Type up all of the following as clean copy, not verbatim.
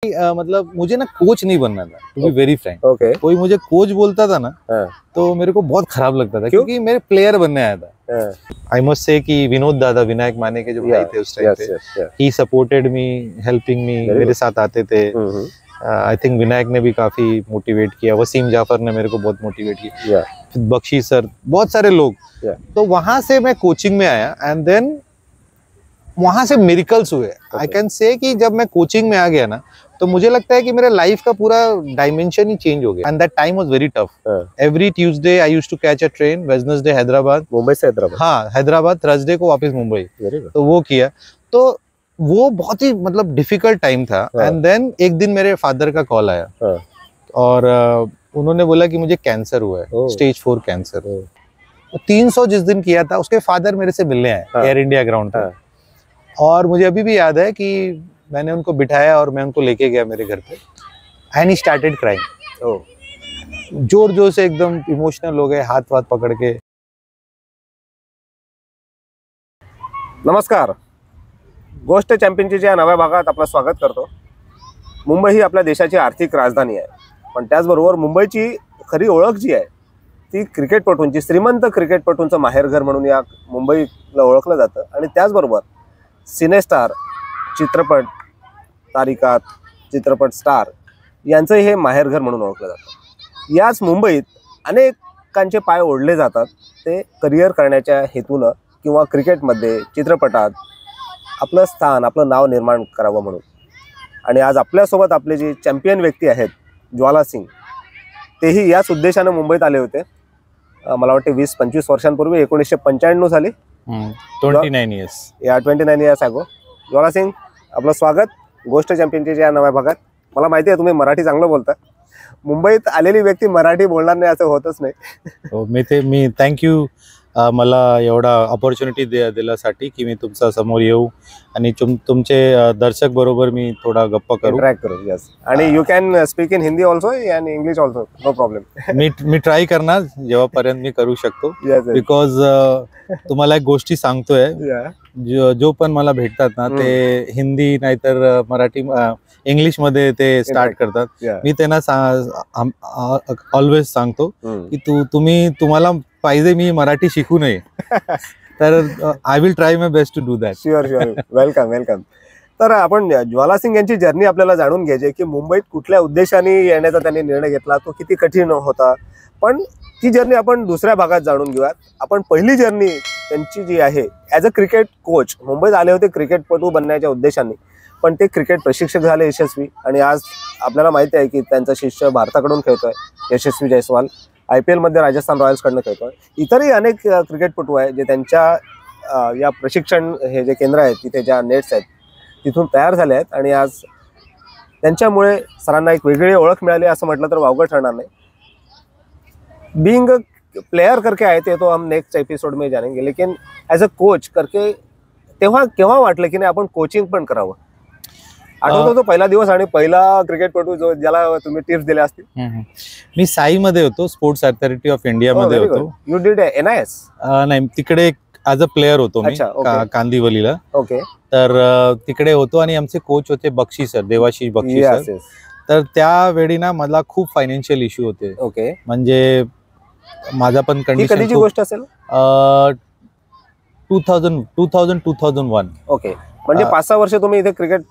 मतलब मुझे ना कोच नहीं बनना था, to be very frank. Okay. कोई मुझे कोच बोलता था ना हाँ। तो मेरे को बहुत खराब लगता था, क्यों? क्योंकि मेरे प्लेयर बनने आया था। आई मस्ट से कि विनोद दादा, विनायक माने के जो भाई थे उस टाइम पे, he supported me, helping me, मेरे साथ आते थे। आई थिंक विनायक ने भी काफी मोटिवेट किया, वसीम जाफर ने मेरे को बहुत मोटिवेट किया, बख्शी सर, बहुत सारे लोग। तो वहां से मैं कोचिंग में आया एंड देन वहां से मिरेकल्स हुए। आई कैन से कि जब मैं कोचिंग में आ गया ना तो मुझे लगता है कि मेरे लाइफ का पूरा डायमेंशन ही चेंज हो गया। And that time was very tough. Every Tuesday I used to catch a train, Wednesday Hyderabad, Mumbai से हैदराबाद, हाँ हैदराबाद, थर्सडे को वापस मुंबई। तो वो किया, तो वो बहुत ही मतलब डिफिकल्ट टाइम था। एंड देन एक दिन मेरे फादर का कॉल आया और उन्होंने बोला कि मुझे कैंसर हुआ है, स्टेज 4 कैंसर। 300 जिस दिन किया था उसके फादर मेरे से मिलने आए एयर इंडिया ग्राउंड पे। और मुझे अभी भी याद है कि मैंने उनको बिठाया और मैं उनको लेके गया मेरे घर पे, एंड ही स्टार्टेड क्राइंग। जोर जोर से एकदम इमोशनल हो गए, हाथ वाथ पकड़ के। नमस्कार, गोष्ट चॅम्पियनशिपच्या नव्या भागात आपलं स्वागत करतो। मुंबई ही आपल्या देशाची आर्थिक राजधानी आहे, पण त्याचबरोबर मुंबईची खरी ओळख जी आहे ती क्रिकेटपटूंची, श्रीमंत क्रिकेटपटूंचं माहेरघर म्हणून या मुंबईला ओळखलं जातं। आणि त्याचबरोबर सिनेस्टार, चित्रपट तारिकात, चित्रपट स्टार यांचं हे माहेरघर म्हणून ओळखलं जातं। याच मुंबईत अनेकांचे पाय ओढले जातात, ते करिअर करण्याच्या हेतूनं किंवा क्रिकेटमध्ये, चित्रपटात आपलं स्थान, आपलं नाव निर्माण करावं म्हणून। आणि आज आपल्यासोबत आपले जे चॅम्पियन व्यक्ती आहेत ज्वाला सिंग, तेही याच उद्देशाने मुंबईत आले होते। मला वाटते 20-25 वर्षांपूर्वी, 1995 साली, 29 इयर्स, या 29 इयर्स अगो। ज्वाला सिंग, आपलं स्वागत गोष्ट चॅम्पियनशिपच्या या नव्या भागात। मला माहिती आहे तुम्ही मराठी चांगलं बोलता, मुंबईत आलेली व्यक्ती मराठी बोलणार नाही असं होतच नाही। मी थँक्यू मला एवढा ऑपॉर्च्युनिटी दिल्यासाठी की मी तुमच्या समोर येऊ आणि तुमचे दर्शक बरोबर मी थोडा गप्पा करू, इंटरॅक्ट करू। यस, आणि you can speak in Hindi also and English also, no problem. मी ट्राय करणार जेव्हापर्यंत मी करू शकतो, बिकॉज तुम्हाला एक गोष्टी सांगतोय, जो पण मला भेटतात ना ते हिंदी नाहीतर मराठी, इंग्लिश मध्ये ते स्टार्ट करतात। मी त्यांना ऑलवेज सांगतो की तुम्हाला पाहिजे मी मराठी शिकू नये, तर I will try my best to do that. Sure sure, welcome welcome. तर आपण ज्वाला सिंग यांची जर्नी आपल्याला जाणून घ्यायची की मुंबईत कुठल्या उद्देशाने येण्याचा त्यांनी निर्णय घेतला, तो किती कठीण होता, पण ती जर्नी आपण दुसऱ्या भागात जाणून घेऊयात। आपण पहिली जर्नी त्यांची जी आहे ॲज अ क्रिकेट कोच, मुंबईत आले होते क्रिकेटपटू बनण्याच्या उद्देशाने, पण ते क्रिकेट प्रशिक्षक झाले यशस्वी। आणि आज आपल्याला माहिती आहे की त्यांचा शिष्य भारताकडून खेळतोय, यशस्वी जायसवाल, IPL मध्ये राजस्थान रॉयल्सकडनं खेळतोय। इतरही अनेक क्रिकेटपटू आहेत जे त्यांच्या या प्रशिक्षण हे जे केंद्र आहेत तिथे ज्या नेट्स आहेत तिथून तयार झाले आहेत, आणि आज त्यांच्यामुळे सरांना एक वेगळी ओळख मिळाली असं म्हटलं तर वावगं ठरणार नाही। बीइंग प्लेयर करके आए थे तो हम नेक्स्ट एपिसोड में जानेंगे, लेकिन एज अ कोच करके तेव्हा केव्हा वाटलं की नाही आपण कोचिंग पण करावं? आठवतो तो पहिला दिवस आणि पहिला क्रिकेटपटू जो ज्याला तुम्ही टिप्स दिल्या असतील? मी साई मध्ये होतो, स्पोर्ट्स अथॉरिटी ऑफ इंडिया मध्ये होतो। You did NIS? नाही, तिकडे ॲज अ प्लेयर होतो मी, कांदिवलीला। ओके। तर तिकडे होतो आणि आमचे कोच होते बक्षी सर, देवाशिष बक्षी सर। तर त्यावेळी ना मला खूप फायनान्शियल इश्यू होते। ओके। म्हणजे माझा पण कंडिशन, कधीची गोष्ट असेल? 2001। ओके, म्हणजे 5-6 वर्ष तुम्ही इथे क्रिकेट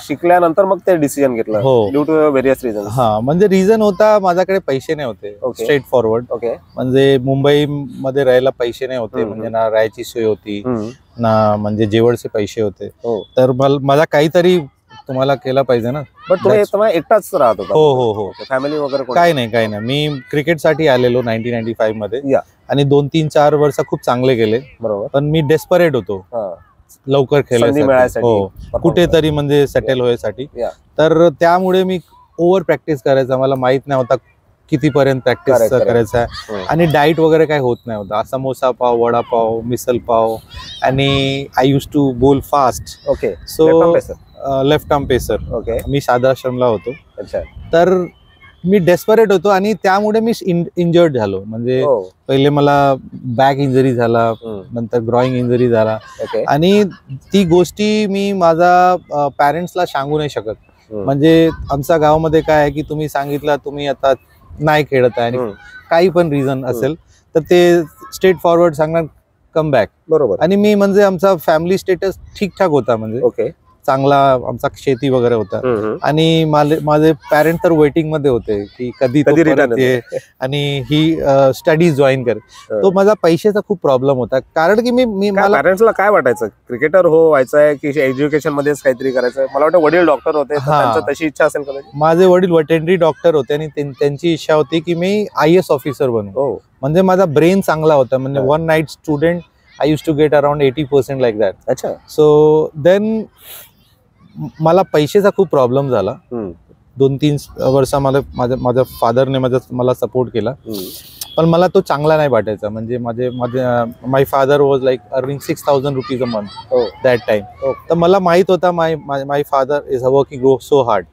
शिकल्यानंतर मग ते डिसिजन घेतलं ड्यू टू व्हेरियस रिझन्स? हा, म्हणजे रिझन होता माझ्याकडे पैसे नाही होते, स्ट्रेट फॉरवर्ड। ओके। म्हणजे मुंबई मध्ये राहायला पैसे नाही होते, म्हणजे ना राहायची सोय होती ना म्हणजे जेवणचे पैसे होते। तर मला काहीतरी तुम्हाला केलं पाहिजे ना। बट तुम्ही एकटाच राहत होता? हो हो, फॅमिली वगैरे काही नाही। मी क्रिकेटसाठी आलेलो 1995 मध्ये, आणि 2-3-4 वर्ष खूप चांगले गेले, बरोबर। पण मी डेस्परेट होतो लवकर खेळण्यासाठी, हो, कुठेतरी म्हणजे सेटल व्हायसाठी। तर त्यामुळे मी ओव्हर प्रॅक्टिस करायचा, मला माहित नाही होता कितीपर्यंत प्रॅक्टिस करायचा, आणि डाएट वगैरे काही होत नाही होता। समोसा पाव, वडापाव, मिसल पाव, आणि I use to bowl fast. Okay. So left arm pacer. Okay. मी सादाश्रमला होतो। अच्छा। तर मी डेस्परेट होतो आणि त्यामुळे मी इंजर्ड झालो। म्हणजे पहिले मला बॅक इंजरी झाला, नंतर ग्रॉइंग इंजरी झाला, आणि ती गोष्टी मी माझा पॅरेंट्सला सांगू नाही शकत म्हणजे आमच्या गावामध्ये काय आहे की तुम्ही सांगितलं तुम्ही आता नाही खेळत आहे आणि काही पण रिझन असेल तर ते स्ट्रेट फॉरवर्ड सांगणार कम बॅक. बरोबर. आणि मी म्हणजे आमचा फॅमिली स्टेटस ठीकठाक होता, म्हणजे ओके, चांगला आमचा शेती वगैरे होता. आणि माझे पॅरेंट तर वेटिंग मध्ये होते की कधी रिटर्न आणि ही स्टडीज जॉईन कर. तो माझा पैशाचा खूप प्रॉब्लेम होता, कारण की मी मला पॅरेंट्सला काय वाटायचं, क्रिकेटर व्हायचंय की एज्युकेशन मध्येच काहीतरी करायचं? मला वाटतं वडील डॉक्टर होते, त्यांची तशी इच्छा असेल कदाचित. माझे वडील वेटरनरी डॉक्टर होते आणि त्यांची इच्छा होती की मी IAS ऑफिसर बनू. म्हणजे माझा ब्रेन चांगला होता, म्हणजे one night student I use to get around 80% like that. अच्छा. सो देन मला पैशाचा खूप प्रॉब्लेम झाला. 2-3 वर्ष माझ्या फादरने मला सपोर्ट केला, पण मला तो चांगला नाही वाटायचा. म्हणजे my father was like earning 6,000 rupees a month that time. तर मला माहित होता my father is working so hard.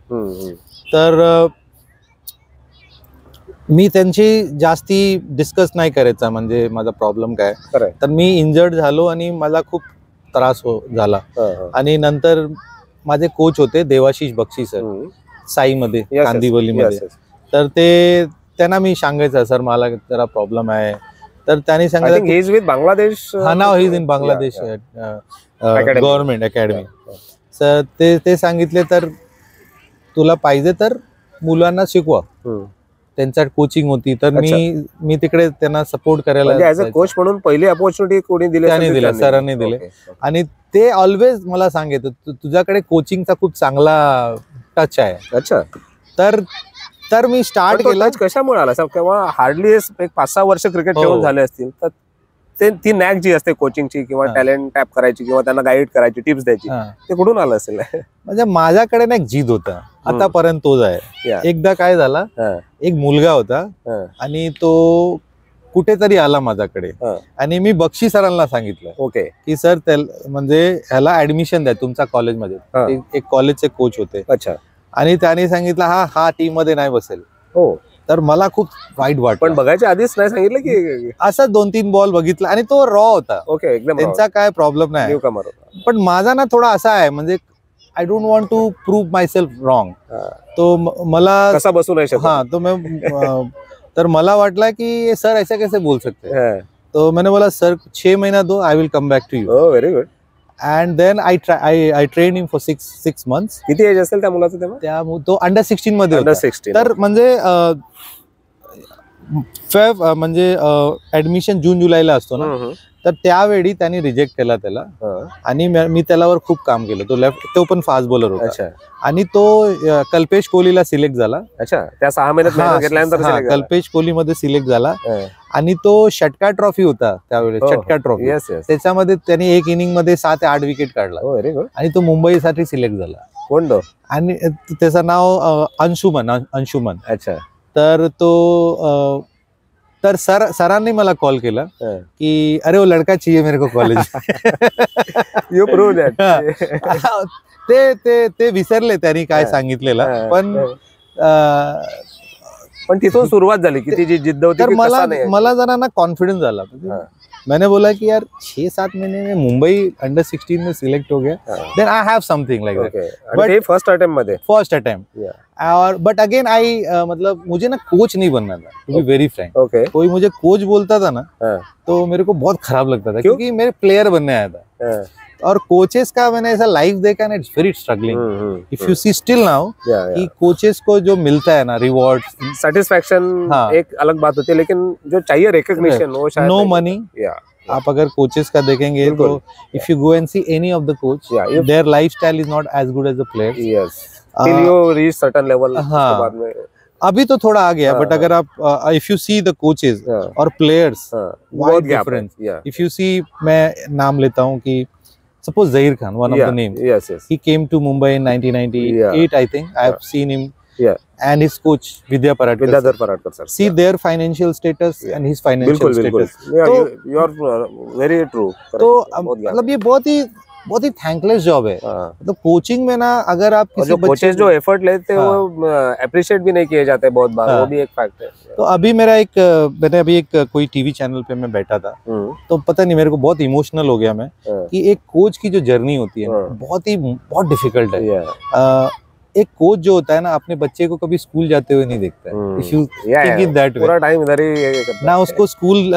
तर मी त्यांची जास्ती डिस्कस नाही करायचा, म्हणजे माझा प्रॉब्लेम काय. तर मी इंजर्ड झालो आणि मला खूप त्रास झाला. आणि नंतर माझे कोच होते देवाशीष बक्षी सर, साईमध्ये, कांदिवलीमध्ये. तर त्यांना मी सांगायचं सर मला जरा प्रॉब्लेम आहे. तर त्यांनी सांगितलं बांगलादेश, नाव ही इन बांगलादेश गव्हर्नमेंट अकॅडमी. सर ते सांगितले तर तुला पाहिजे तर मुलांना शिकवा. त्यांचा कोचिंग होती, तर मी तिकडे त्यांना सपोर्ट करायला ऍज अ कोच म्हणून पहिली अपॉर्च्युनिटी कोणी दिली? त्यांनी दिले, सरांनी दिले. आणि ते ऑलवेज मला सांगत तुझ्याकडे कोचिंगचा खूप चांगला टच आहे. अच्छा. तर मी स्टार्ट केलं. कशामुळे आला सर? किंवा हार्डली एक 5-6 वर्ष क्रिकेट खेळून झाले असतील, तर ती नॅक जी असते कोचिंगची किंवा टॅलेंट टॅप करायची किंवा त्यांना गाईड करायची, टिप्स द्यायची, ते कुठून आलं असेल? म्हणजे माझ्याकडे ना एक जिद होता, आतापर्यंत तोच आहे. एकदा काय झाला, एक मुलगा होता आणि तो कुठेतरी आला माझ्याकडे आणि मी बक्षी सरांना सांगितलं ओके की सर म्हणजे ह्याला ऍडमिशन द्या तुमच्या कॉलेजमध्ये. एक कॉलेजचे कोच होते. अच्छा. आणि त्याने सांगितलं हा टीम मध्ये नाही बसेल. हो. तर मला खूप वाईट वाटलं. पण बघायच्या आधीच नाही सांगितलं की? असं 2-3 बॉल बघितला आणि तो रॉ होता. ओके, एकदम त्यांचा काय प्रॉब्लेम नाही. पण माझा ना थोडा असा आहे, म्हणजे I don't want to prove myself wrong. तो मला कसा बसू नाही शकत. तो मैं तर मला वाटला की सर ऐसा कैसे बोल सकते हैं. तो मैंने बोला सर 6 महीना दो, I will come back to you. Oh, very good. And then I train him for 6 months. किती एज असेल त्या मुलाचं तेव्हा? तो अंडर 16 मध्ये होता. तर म्हणजे म्हणजे ऍडमिशन जून-जुलैला असतो ना, तर त्यावेळी त्यांनी रिजेक्ट केला त्याला. आणि मी त्याच्यावर खूप काम केलं. तो पण फास्ट बॉलर होता. आणि तो कल्पेश कोहलीला सिलेक्ट झाला. अच्छा. त्या 6 महिन्यात घेतल्यानंतर कल्पेश कोहली मध्ये सिलेक्ट झाला. आणि तो षटकार ट्रॉफी होता त्यावेळेस, षटकार ट्रॉफी. त्याच्यामध्ये त्यांनी एक इनिंग मध्ये 7 ते 8 विकेट काढला आणि तो मुंबईसाठी सिलेक्ट झाला. कोण तो? आणि त्याचं नाव अंशुमन. अच्छा. तर तो तर सरांनी मला कॉल केला की अरे वो लड़का चाहिए मेरे को कॉलेज. You prove that. ते विसरले त्यांनी काय सांगितलेलं. पण तिथून सुरुवात झाली की ती जी जिद्द होती. तर मला जरा ना कॉन्फिडेंस झाला. मैंने बोला कि यार 6-7 महीने में मुंबई अंडर 16 में सिलेक्ट हो गया, then I have something like that. But first attempt. और बट अगेन मतलब मुझे ना कोच नहीं बनना था, टू बी वेरी फ्रैंक. कोई मुझे कोच बोलता था ना, तो मेरे को बहुत खराब लगता था, क्योंकि मेरे प्लेयर बनने आया था. और कोचेस का मैंने ऐसा लाइफ देखा ना, it's very struggling. If you see still now कि कोचेस को जो मिलता है ना, रिवॉर्ड, सेटिस्फैक्शन, एक अलग बात होती है, लेकिन जो चाहिए रिकॉग्निशन वो शायद नो मनी. आप अगर कोचेस का देखेंगे तो if you go and see any of the coach, their lifestyle is not as good as the players. Yes, till you reach certain level. बाद में अभी तो थोड़ा आ गया, बट अगर आप if you see the coaches और players, wide difference. If you see, मैं नाम लेता हूँ कि suppose Zahir Khan, one of the names. Yes. He came to Mumbai in 1998, I think. I have seen him. And his coach Vidya Paradkar sir. See their financial status and his financial status. You are very true. तो मतलब ये बहुत ही thankless job है. तो coaching में ना, अगर आप किसी कोचेस जो एफर्ट लेते हैं वो अप्रिशिएट भी नहीं किए जाते बहुत बार. वो भी एक फैक्ट है. तो अभी मैंने अभी एक कोई टीवी चैनल पे मैं बैठा था, तो पता नहीं मेरे को बहुत इमोशनल हो गया मैं कि एक कोच की जो जर्नी होती है बहुत डिफिकल्ट है. एक कोच जो होता है ना अपने बच्चे को कभी स्कूल जाते हुए नहीं देखता है, if you think it that way, पूरा टाइम इधर ही करता ना उसको स्कूल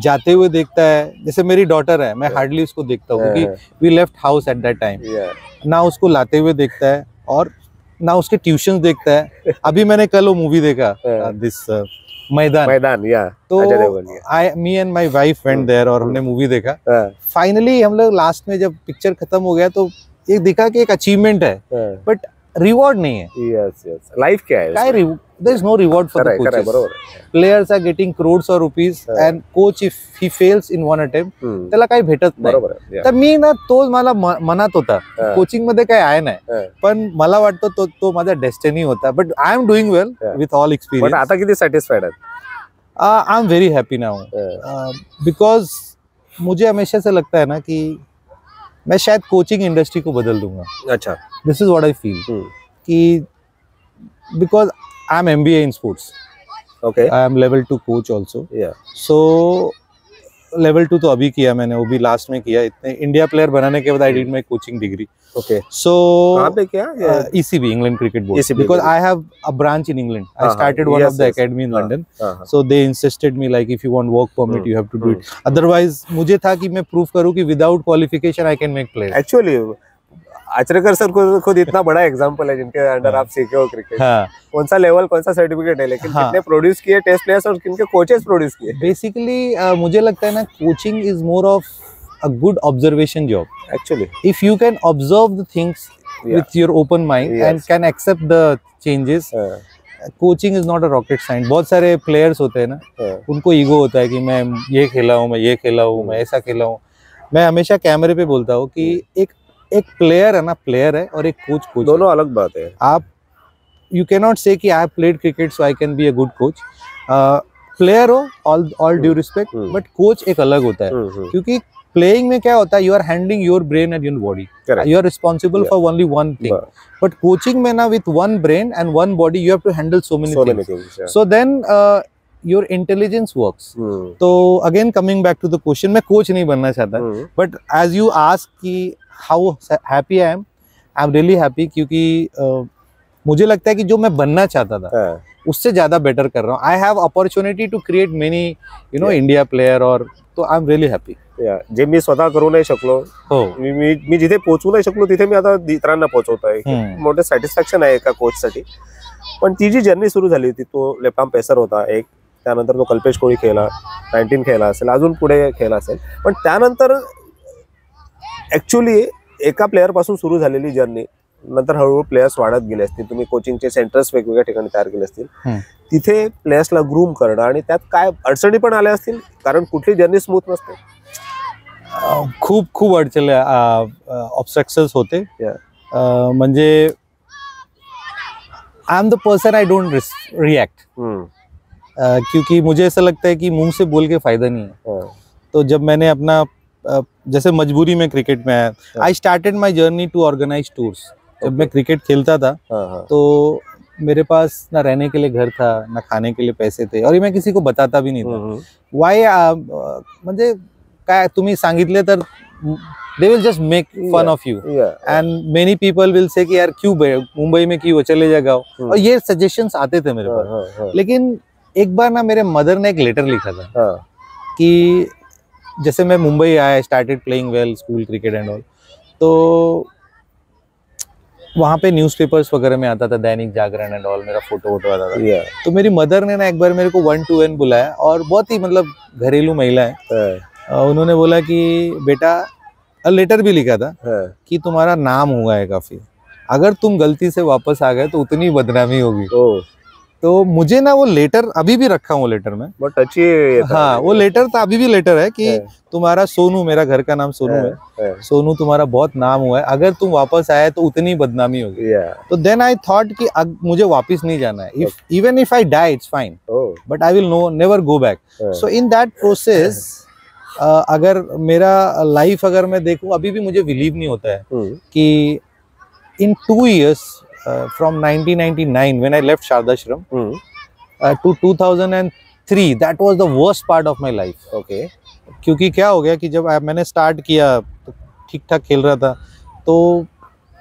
जाते हुए देखता है। जैसे मेरी डॉटर है, मैं हार्डली उसको देखता हूँ क्योंकि we left house at that time. ना उसको लाते हुए देखता है और ना उसके ट्यूशंस देखता है। अभी मैंने कल वो मूवी देखा दिस मैदान तो me and my wife went there और हमने मूवी देखा। फाइनली हम लोग लास्ट में जब पिक्चर खत्म हो गया तो ये दिखा कि एक अचीवमेंट है बट रिवॉर्ड नहीं है। लाइफ क्या है? There is no reward for the coaches. Players are getting crores of rupees and coach if he fails in one attempt त्याला काही भेटत नाही। तर मी ना तो मला मनात होता कोचिंग मध्ये काय आहे नाही, पण मला वाटतं तो माझा डेस्टिनी होता। But I am doing well with all experience. आता किती सॅटिस्फाइड आहात? I am very happy now because मुझे हमेशा से लगता है ना कि मैं शायद कोचिंग इंडस्ट्री को बदल दूंगा। अच्छा, this is what I feel कि because I am MBA in sports. Okay. I am level 2 coach also. Yeah. So level 2 तो अभी किया मैंने, वो भी लास्ट में किया। इतने इंडिया प्लेयर बनाने के बाद I did my coaching degree. Okay. So कहाँ पे किया? ECB, England Cricket Board. ECB, because I have a branch in England. I started one of the academy in London. So they insisted me like if you want work permit you have to do it. Otherwise मुझे था कि मैं prove करूँ कि without qualification I can make players. Actually Achrekar sir को खुद इतना बड़ा एग्जांपल है जिनके अंडर आप सीखे हो क्रिकेट। कौन सा लेवल, कौन सा सर्टिफिकेट है, लेकिन कितने प्रोड्यूस किए टेस्ट प्लेयर्स और किनके कोचेस प्रोड्यूस किए। बेसिकली मुझे लगता है ना coaching is more of a good observation job. Actually if you can observe the things with your open mind and can accept the changes, coaching is not a rocket science. बहुत सारे players होते हैं ना उनको ego होता है कि मैं ये खेला हूँ, मैं ये खेला हूँ, मैं ऐसा खेला हूँ। मैं हमेशा कैमरे पे बोलता हूँ कि एक प्लेयर है ना, प्लेयर है, और एक कोच दोनों अलग बात है। आप यू कैन नॉट से कि I have played cricket so I can be a good coach. Player हो all due respect, but coach एक अलग होता है क्योंकि प्लेइंग में क्या होता है, you are handling your brain and your body, you are responsible for only one thing. But coaching में ना with one brain and one body you have to handle so many things, so then your intelligence works. तो again coming back to the question, मैं coach नहीं बनना चाहता, but as you ask कि how happy I am, I'm really happy क्योंकि मुझे लगता है कि जो मैं बनना चाहता था उससे ज्यादा बेटर कर रहा हूँ। I have opportunity to create many India player, और तो I'm really happy. जे मी स्वतः करू नाही शकलो, मी जिथे पोहोचू नाही शकलो तिथे मी आता इतरांना पोहोचवतोय, मोठे सॅटिस्फॅक्शन आहे एका कोच साठी। पण ती जी जर्नी सुरू झाली होती, तो लेफ्ट आर्म पेसर होता एक, त्यानंतर तो कल्पेश कोळी खेळला, 19 खेळला असेल, अजून पुढे खेळला असेल, पण त्यानंतर ऍक्च्युअली एका प्लेयर पासून सुरू झालेली जर्नी नंतर हळूहळू प्लेयर्स वाढत गेले असतील, तुम्ही कोचिंगचे सेंटर्स वेगवेगळ्या ठिकाणी तयार केले असतील, तिथे प्लेयर्सला ग्रूम करणं आणि त्यात काय अडचणी पण आल्या असतील, कारण कुठली जर्नी स्मूथ नसते। खूप अडचणी ऑब्स्ट्रक्शन्स होते। म्हणजे I am the person, I don't react, क्योंकि मुझे ऐसा लगता है कि मुंह से बोल के फायदा नहीं है। तो जब मैंने अपना जैसे मजबूरी में क्रिकेट में आया, I started my journey to organise tours. जब मैं क्रिकेट खेलता था तो मेरे पास ना रहने के लिए घर था, ना खाने के लिए पैसे थे, और ये मैं किसी को बताता भी नहीं था। वाई म्हणजे काय तुम्ही सांगितले तर they will just make fun of you, and many people will say कि यार क्यों मुंबई में क्यों, चले जा गाँव, और ये सजेशंस आते थे मेरे पास। लेकिन एक बार ना मेरे मदर ने एक लेटर लिखा था कि जैसे मैं मुंबई आया, started playing well, school cricket and all, तो वहाँ पे न्यूज़पेपर्स वगैरह में आता था, दैनिक जागरण एंड ऑल, मेरा फोटो आता था। तो मेरी मदर ने ना एक बार मेरे को 1 to N बुलाया, और बहुत ही मतलब घरेलू महिला है, उन्होंने बोला कि बेटा, लेटर भी लिखा था कि तुम्हारा नाम हुआ है काफी, अगर तुम गलती से वापस आ गए तो उतनी बदनामी होगी। तो मुझे ना वो लेटर अभी भी रखा हूँ, लेटर में बहुत अच्छी, हाँ वो लेटर था, अभी भी लेटर है कि तुम्हारा सोनू, मेरा घर का नाम सोनू है, सोनू तुम्हारा बहुत नाम हुआ है, अगर तुम वापस आए तो उतनी बदनामी होगी। तो देन आई थॉट कि मुझे वापस नहीं जाना है, even if I die it's fine, but I will never go back. So in that process अगर मेरा लाइफ अगर मैं देखूं, अभी भी मुझे बिलीव नहीं होता है कि इन 2 years from 1999 when I left Shardashram to 2003, that was the worst part of my life. Okay. क्योंकि क्या हो गया कि जब मैंने स्टार्ट किया तो ठीक ठाक खेल रहा था, तो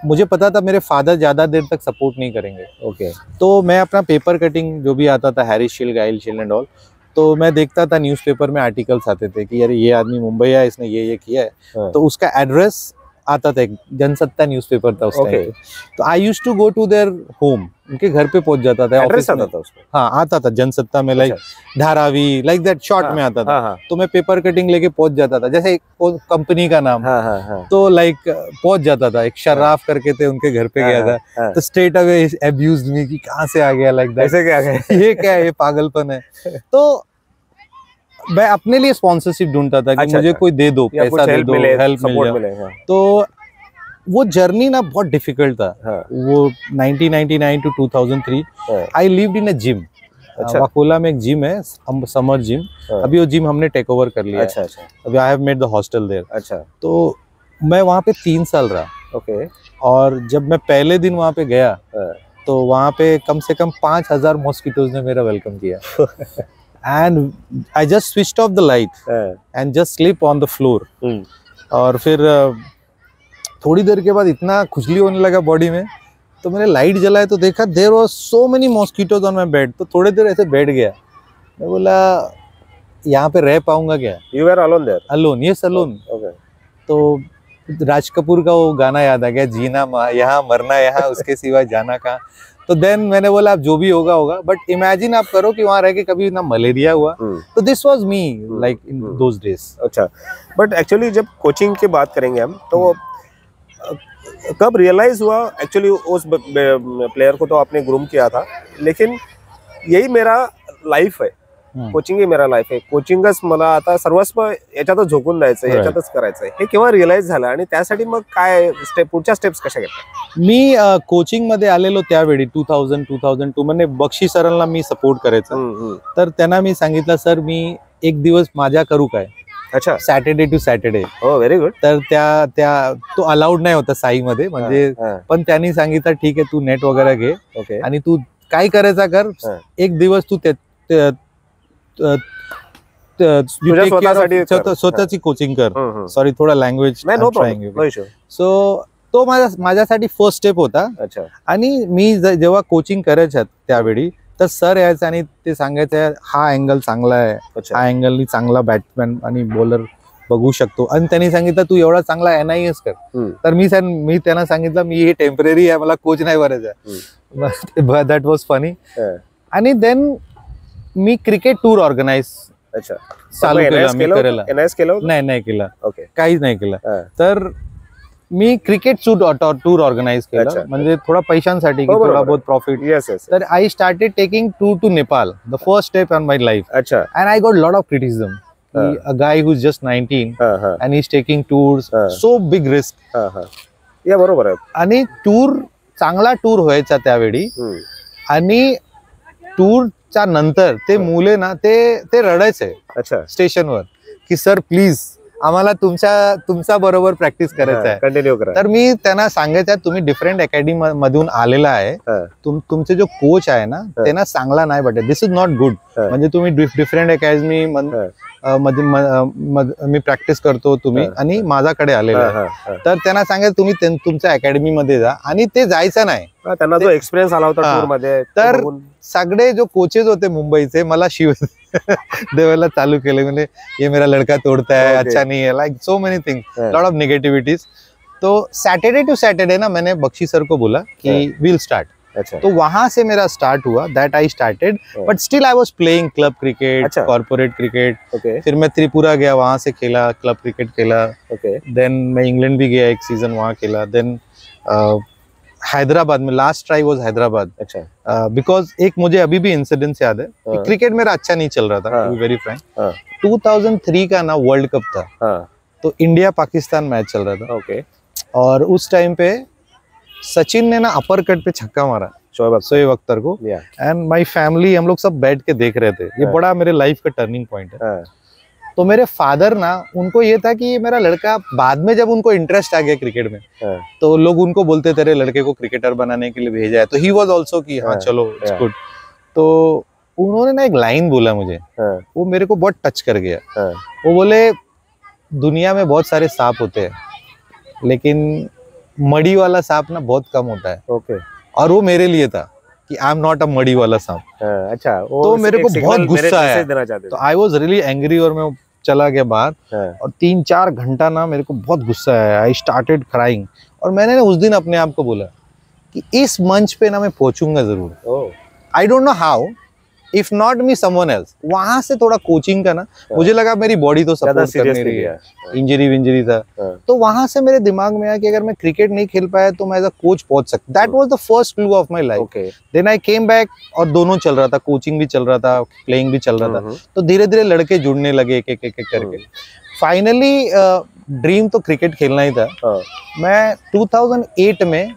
मुझे पता था मेरे फादर ज्यादा देर तक सपोर्ट नहीं करेंगे। ओके। तो मैं अपना पेपर कटिंग जो भी आता था, हैरिस शील्ड, गाइल शील्ड एंड ऑल, तो मैं देखता था न्यूज़पेपर में आर्टिकल्स आते थे कि यार ये आदमी मुंबई है, इसने ये किया है। तो उसका एड्रेस आता था, एक जनसत्ता न्यूज़पेपर था उस टाइम पे। तो I used to go to their home, उनके घर पे पहुंच जाता था, एड्रेस आता था उसमें? हाँ आता था जनसत्ता में, like Dharavi, like that short में आता था। तो मैं पेपर कटिंग लेके पहुंच जाता था, जैसे कंपनी का नाम, तो लाइक पहुंच जाता था। एक शर्राफ करके थे, उनके घर पे गया था, तो स्ट्रेट अवे अब्यूज्ड मी कि कहाँ से आ गया, लाइक दैट, ऐसे क्या गया, ये क्या है, ये पागलपन है। तो मैं अपने लिए स्पॉन्सरशिप ढूंढता था कि मुझे कोई दे दो, पैसा दे दो, हेल्प मिल जाए। तो वो जर्नी ना बहुत डिफिकल्ट था। वो 1999 to 2003 I lived in a gym. Vakola में एक जिम है, समर जिम। अभी वो जिम हमने टेक ओवर कर लिया। अभी I have made the hostel there. तो मैं वहाँ पे 3 साल रहा। ओके। और जब मैं पहले दिन वहाँ पे गया तो वहाँ पे कम से कम 5000 मॉस्किटोज ने मेरा वेलकम किया। And I just switched off the light and just sleep on the floor. और फिर थोड़ी देर के बाद इतना खुजली होने लगा बॉडी में, तो मैंने लाइट जलाया तो देखा there was so many mosquitoes on my bed. तो थोड़ी देर ऐसे बैठ गया, मैं बोला यहाँ पे रह पाऊंगा क्या? You were alone there? Alone, yes alone. Okay. तो राज कपूर का वो गाना याद आ गया, जीना यहाँ मरना यहाँ, उसके सिवा जाना कहाँ। तो देन मैंने बोला अब जो भी होगा होगा, बट इमेजिन आप करो कि वहां रह के कभी ना मलेरिया हुआ। तो this was me like in those days. अच्छा, बट एक्चुअली जब कोचिंग की बात करेंगे हम, तो कब रियलाइज हुआ एक्चुअली उस प्लेयर को तो आपने ग्रूम किया था, लेकिन यही मेरा लाईफ आहे, कोचिंग ही मेरा लाईफ आहे, कोचिंगच मला आता सर्वस्व याच्यातच झोकून द्यायचं, याच्यातच करायचंय, हे केव्हा रियलाइज झालं आणि त्यासाठी मग काय पुढच्या स्टेप्स कशा घेतल्या? मी कोचिंग मध्ये आलेलो त्यावेळी 2002 मध्ये बक्षी सरांना मी सपोर्ट करायचा। तर त्यांना मी सांगितलं सर मी एक दिवस माझ्या करू काय? अच्छा, सॅटर्डे टू सॅटर्डे। हो, व्हेरी गुड। तर त्या तो अलाउड नाही होता साई मध्ये, म्हणजे पण त्यांनी सांगितलं ठीक आहे तू नेट वगैरे घे आणि तू काय करायचा कर, एक दिवस तू स्वतःची कोचिंग कर। सॉरी थोडा लँग्वेज। सो तो माझ्यासाठी फर्स्ट स्टेप होता। आणि मी जेव्हा कोचिंग करायच्या त्यावेळी तर सर यायचं आणि ते सांगायचं हा अँगल चांगला आहे, हा अँगल चांगला बॅट्समॅन आणि बॉलर बघू शकतो, आणि त्यांनी सांगितलं तू एवढा चांगला NIS कर। तर मी त्यांना सांगितलं मी हे टेम्पररी आहे, मला कोच नाही करायचं। That was funny. आणि देन मी क्रिकेट टूर ऑर्गनाइज चालू केला। मी करायला नाही केला, काहीच नाही केलं। तर मी क्रिकेट टूर ऑर्गनाइज केलं, म्हणजे थोडा पैशांसाठी की थोडा बहुत प्रॉफिट। तर I started taking tour to Nepal, the first step on my life. And I got lot of criticism, a guy who's just 19 and he's taking tours, so big risk. या बरोबर आहे। आणि टूर चांगला टूर व्हायचा त्यावेळी, आणि टूरच्या नंतर ते मुले ना ते रडायचे स्टेशनवर की सर प्लीज आम्हाला तुमच्या बरोबर प्रॅक्टिस करायचं आहे, कंटिन्यू करा। तर मी त्यांना सांगायचं तुम्ही डिफरंट अकॅडमी मधून आलेला आहे, तुमचे जो कोच आहे ना त्यांना चांगला नाही वाटत, दिस इज नॉट गुड। म्हणजे तुम्ही डिफरंट अकॅडमी मी प्रॅक्टिस करतो तुम्ही आणि माझ्याकडे आलेला, तर त्यांना सांगायचं तुम्ही तुमच्या अकॅडमी मध्ये जा, आणि ते जायचं नाही। त्यांना जो एक्सपिरियन्स आला होता टूर मध्ये, तर सगळे जो कोचेस होते मुंबईचे मला शिव देवाला चालू केले, म्हणजे ये मेरा लड़का तोड़ता है, अच्छा नहीं है, like so many things, lot of negativities. तो सैटरडे टू सैटरडे ना मैंने बख्शी सर को बोला कि विल स्टार्ट। तो वहां से मेरा स्टार्ट हुआ, that I started, but still I was playing club cricket, corporate cricket. फिर मैं त्रिपुरा गया, वहां से खेला, क्लब क्रिकेट खेला। देन मैं इंग्लैंड भी गया, एक सीजन वहां खेला। देन हैदराबाद में last try was Hyderabad. Because एक मुझे अभी भी इंसिडेंस याद है, क्रिकेट मेरा अच्छा नहीं चल रहा था, टू बी वेरी फ्रैंक। 2003 का ना वर्ल्ड कप था, तो इंडिया पाकिस्तान मैच चल रहा था। और उस टाइम पे सचिन ने ना अपर कट पे छक्का मारा शोएब अख्तर को, एंड माय फैमिली हम लोग सब बैठ के देख रहे थे। ये बड़ा मेरे लाइफ का टर्निंग पॉइंट है। तो मेरे फादर ना, उनको ये था कि ये मेरा लड़का, बाद में जब उनको इंटरेस्ट आ गया क्रिकेट में, तो लोग उनको बोलते तेरे लड़के को क्रिकेटर बनाने के लिए भेजा है, तो ही वाज आल्सो कि हाँ चलो इट्स गुड। तो उन्होंने ना एक लाइन बोला मुझे, वो मेरे को बहुत टच कर गया। वो बोले दुनिया में बहुत सारे सांप होते हैं, लेकिन मड़ी वाला सांप ना बहुत कम होता है। ओके। और वो मेरे लिए था कि आई एम नॉट अ मड़ी वाला सांप। अच्छा, तो मेरे को बहुत गुस्सा आया, तो आई वाज रियली एंग्री और मैं चला गया बाहर। और 3-4 घंटा ना मेरे को बहुत गुस्सा आया। I started crying. और मैंने ना उस दिन अपने आप को बोला कि इस मंच पे ना मैं पहुंचूंगा जरूर। I don't know how, if not me someone else. वहां से थोड़ा कोचिंग का ना मुझे लगा मेरी बॉडी तो सपोर्ट कर नहीं रही है, इंजरी विंजरी था। तो वहां से मेरे दिमाग में आया कि अगर मैं क्रिकेट नहीं खेल पाया तो मैं एज अ कोच पहुंच सकता। That was the first clue of my life. Then I came back और दोनों चल रहा था, कोचिंग भी चल रहा था, प्लेइंग भी चल रहा था। तो धीरे धीरे लड़के जुड़ने लगे एक एक करके। फाइनली ड्रीम तो क्रिकेट खेलना ही था। मैं 2008 में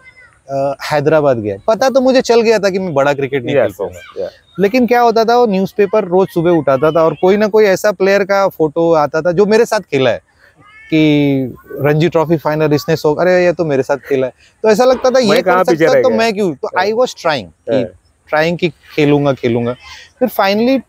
हैदराबाद गया। पता तो मुझे चल गया था कि मैं बड़ा क्रिकेट नहीं खेल पाऊंगा, लेकिन क्या होता था, वो न्यूज़पेपर रोज सुबह उठाता था और कोई ना कोई ऐसा प्लेयर का फोटो आता था जो मेरे साथ खेला है कि रणजी ट्रॉफी फाइनल इसने अरे ये तो मेरे साथ खेला है। तो ऐसा लगता था ये कर सकता है तो मैं क्यों। तो आई वाज ट्राइंग कि खेलूंगा। फिर फाइनली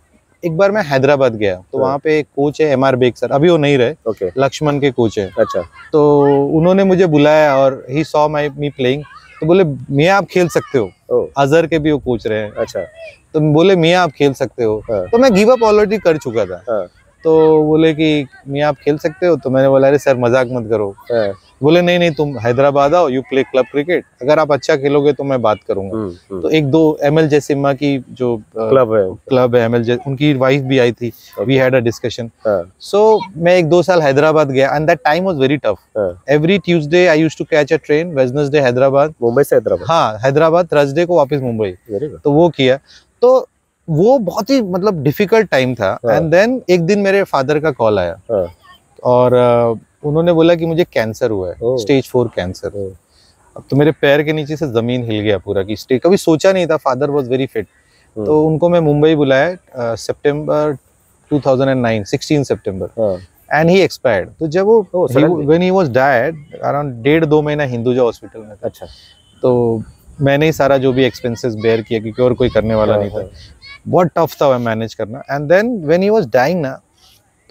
एक बार मैं हैदराबाद गया तो वहाँ पे एक कोच है MR बेग सर, अभी वो नहीं रहे, लक्ष्मण के कोच है। अच्छा। तो उन्होंने मुझे बुलाया और ही सॉ मी प्लेइंग। तो बोले मियाँ आप खेल सकते हो। अजहर के भी वो कोच रहे हैं। अच्छा। तो बोले मियाँ आप खेल सकते हो। तो मैं गिव अप ऑलरेडी कर चुका था। तो बोले कि मियाँ आप खेल सकते हो। तो मैंने बोला अरे सर मजाक मत करो। बोले नहीं तुम हैदराबाद आओ, यू प्ले क्लब क्रिकेट, अगर आप अच्छा खेलोगे तो मैं बात करूंगा। तो 1-2 ML जयसिम्हा की जो क्लब है ML, उनकी वाइफ भी आई थी। We had a discussion. So मैं 1-2 साल हैदराबाद गया and that time was very tough. Every Tuesday I used to catch a train, Wednesday Hyderabad, Mumbai से हैदराबाद, हाँ हैदराबाद, थर्सडे को वापस मुंबई। तो वो किया। तो वो बहुत ही मतलब डिफिकल्ट टाइम था। एंड देन एक दिन मेरे फादर का कॉल आया और उन्होंने बोला कि मुझे कैंसर हुआ है, स्टेज 4 कैंसर। अब तो मेरे पैर के नीचे से जमीन हिल गया पूरा कि स्टेज, कभी सोचा नहीं था। Father was very fit. तो उनको मैं मुंबई बुलाया सितंबर 2009, 16 सितंबर, एंड ही एक्सपायर्ड। तो जब वो when he was died around 1.5-2 महीना हिंदुजा हॉस्पिटल में था। अच्छा। तो मैंने ही सारा जो भी एक्सपेंसेस बेयर किया क्योंकि और कोई करने वाला नहीं था। बहुत टफ था मैनेज करना। And then when he was dying ना,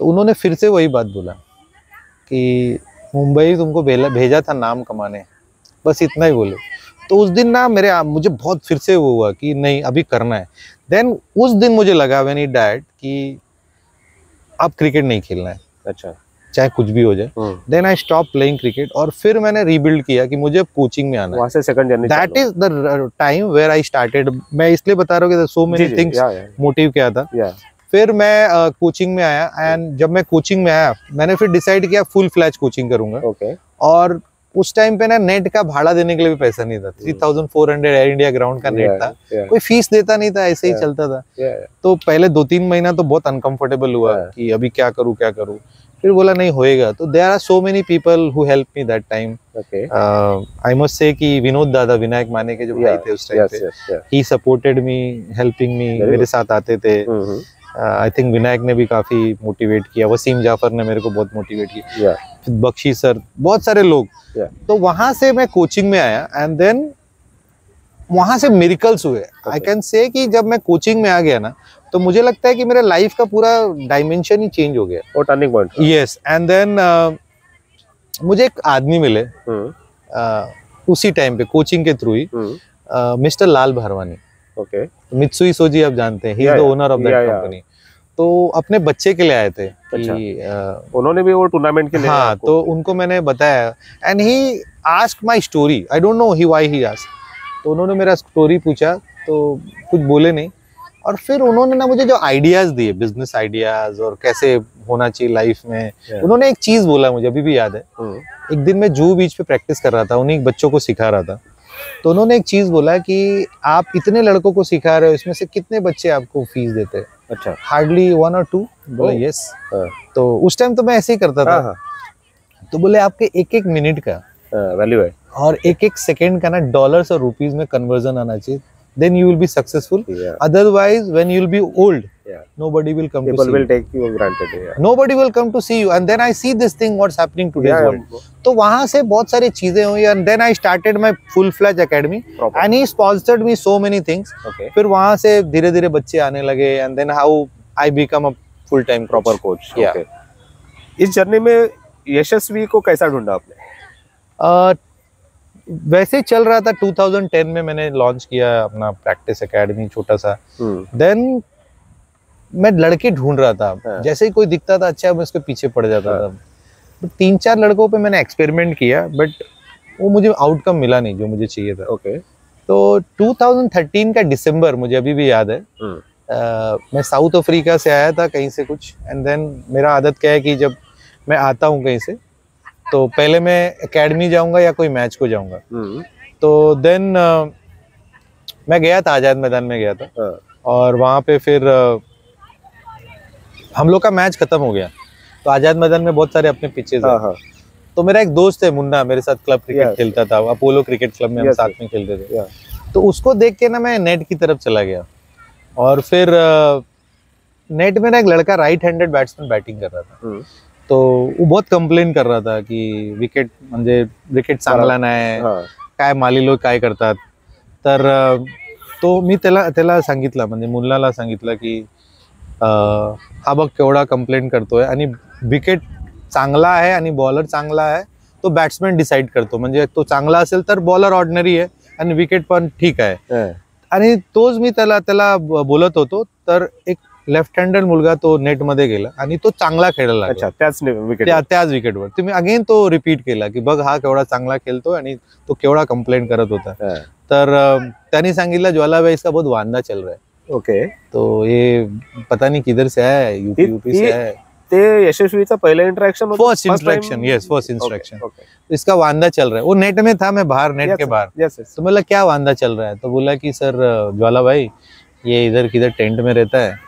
तो उन्होंने फिर से वही बात बोला कि मुंबई तुमको भेजा था नाम कमाने, बस इतना ही बोले। तो उस दिन ना मुझे बहुत फिर से वो हुआ कि नहीं अभी करना है। देन उस दिन मुझे लगा व्हेन ही डाइड कि अब क्रिकेट नहीं खेलना है। अच्छा। चाहे कुछ भी हो जाए। Then I stop playing cricket और फिर मैंने रीबिल्ड किया कि मुझे कोचिंग में आना है। वहाँ से second journey, that is the time where I started. मैं इसलिए बता रहा हूँ कि सो मेनी थिंग्स, मोटिव क्या था। फिर मैं कोचिंग में आया एंड जब मैं कोचिंग में आया मैंने फिर डिसाइड किया फुल फ्लैज कोचिंग करूंगा। और उस टाइम पे ना नेट का भाड़ा देने के लिए भी पैसा नहीं था। 3400 एयर इंडिया ग्राउंड का नेट था। कोई फीस देता नहीं था, ऐसे ही चलता था। तो पहले 2-3 महीना तो बहुत अनकंफर्टेबल हुआ कि अभी क्या करूँ। फिर बोला नहीं होएगा। तो there are so many people who help me that time. I must say कि विनोद दादा, विनायक माने के जो भाई थे उस टाइम पे, he supported me, helping me, मेरे साथ आते थे। आई थिंक विनायक ने भी काफी मोटिवेट किया, वसीम जाफर ने मेरे को बहुत मोटिवेट किया, बख्शी सर, बहुत सारे लोग। तो वहां से मैं कोचिंग में आया एंड देन वहां से मिरेकल्स हुए। आई कैन से कि जब मैं कोचिंग में आ गया ना तो मुझे लगता है कि मेरे लाइफ का पूरा डायमेंशन ही चेंज हो गया। और turning point. Yes. And then मुझे एक आदमी मिले उसी टाइम पे कोचिंग के थ्रू ही, mister Lal Bharwani. Okay. Mitsui Soji आप जानते हैं, he is the owner of that company. तो अपने बच्चे के लिए आए थे। अच्छा। उन्होंने भी वो टूर्नामेंट के लिए। हाँ। तो उनको मैंने बताया and he asked my story. I don't know why he asked. तो उन्होंने मेरा स्टोरी पूछा तो कुछ बोले नहीं। और फिर उन्होंने ना मुझे जो आइडियाज दिए, बिजनेस आइडियाज और कैसे होना चाहिए लाइफ में, उन्होंने एक चीज बोला मुझे अभी भी याद है। एक दिन मैं जूहू बीच पे प्रैक्टिस कर रहा था, उन्हीं बच्चों को सिखा रहा था। तो उन्होंने एक चीज बोला कि आप इतने लड़कों को सिखा रहे हो, इसमें से कितने बच्चे आपको फीस देते हैं? अच्छा। Hardly 1 or 2। बोला यस। तो उस टाइम तो मैं ऐसे ही करता था। तो बोले आपके एक मिनट का वैल्यू है और एक सेकंड का ना डॉलर्स और रुपीस में कन्वर्जन आना चाहिए, then you will be successful. Otherwise when you will be old, nobody will come to see you. People will take you granted. Nobody will come to see you. And then I see this thing what's happening today's world. तो वहाँ से बहुत सारी चीजें हुई and then I started my full-fledged academy and he sponsored me so many things. फिर वहाँ से धीरे धीरे बच्चे आने लगे and then how I become a full-time proper coach. इस जर्नी में यशस्वी को कैसा ढूंढा आपने? वैसे ही चल रहा था। 2010 में मैंने लॉन्च किया अपना प्रैक्टिस एकेडमी छोटा सा। देन मैं लड़के ढूंढ रहा था, जैसे ही कोई दिखता था अच्छा मैं उसके पीछे पड़ जाता था। तो 3-4 लड़कों पे मैंने एक्सपेरिमेंट किया, बट वो मुझे आउटकम मिला नहीं जो मुझे चाहिए था। तो 2013 का दिसंबर मुझे अभी भी याद है। मैं साउथ अफ्रीका से आया था कहीं से कुछ, एंड देन मेरा आदत क्या है कि जब मैं आता हूँ कहीं से तो पहले मैं एकेडमी जाऊंगा या कोई मैच को जाऊंगा। तो देन मैं गया था, आजाद मैदान में गया था। और वहाँ पे फिर हम लोग का मैच खत्म हो गया, तो आजाद मैदान में बहुत सारे अपने पिचेस हैं। तो मेरा एक दोस्त है मुन्ना, मेरे साथ क्लब क्रिकेट खेलता था, अपोलो क्रिकेट क्लब में हम साथ में खेलते थे। तो उसको देख के ना मैं नेट की तरफ चला गया, और फिर नेट में ना एक लड़का राइट हैंडेड बैट्समैन बैटिंग कर रहा था। तो वो बहुत कंप्लेन कर रहा था कि विकेट म्हणजे विकेट चांगला नाही, काय माली लोक काय करतात। तर तो मी त्याला सांगितलं, म्हणजे मुन्नाला सांगितलं की हा बघ केवढा कंप्लेन करतोय, आणि विकेट चांगला आहे आणि बॉलर चांगला आहे, तो बॅट्समॅन डिसाइड करतो। म्हणजे तो चांगला असेल तर बॉलर ऑर्डिनरी आहे आणि विकेट पण ठीक आहे। आणि तोच मी त्याला बोलत होतो, तर एक लेफ्ट हँडेड मुलगा तो नेट मध्ये गेला आणि तो चांगला खेळायला लागला। त्याच विकेटवर तुम्ही अगेन तो रिपीट केला की बघ हा केवढा चांगला खेळतो आणि तो केवढा कंप्लेंट करत होता। तर त्यांनी सांगितलं ज्वाला भाई इसका बहुत वांदा चल रहा है। तो ये पता नहीं किधर से है, यूपी से है। ते यशस्वीचा पहला इंटरेक्शन, फर्स्ट इंस्ट्रक्शन इसका वांदा चल रहा है। वो नेट में था, मैं बाहर, नेट के बाहर। तो बोला क्या वांदा चल रहा है? तो बोला कि सर ज्वाला भाई ये इधर किधर टेंट में रहता है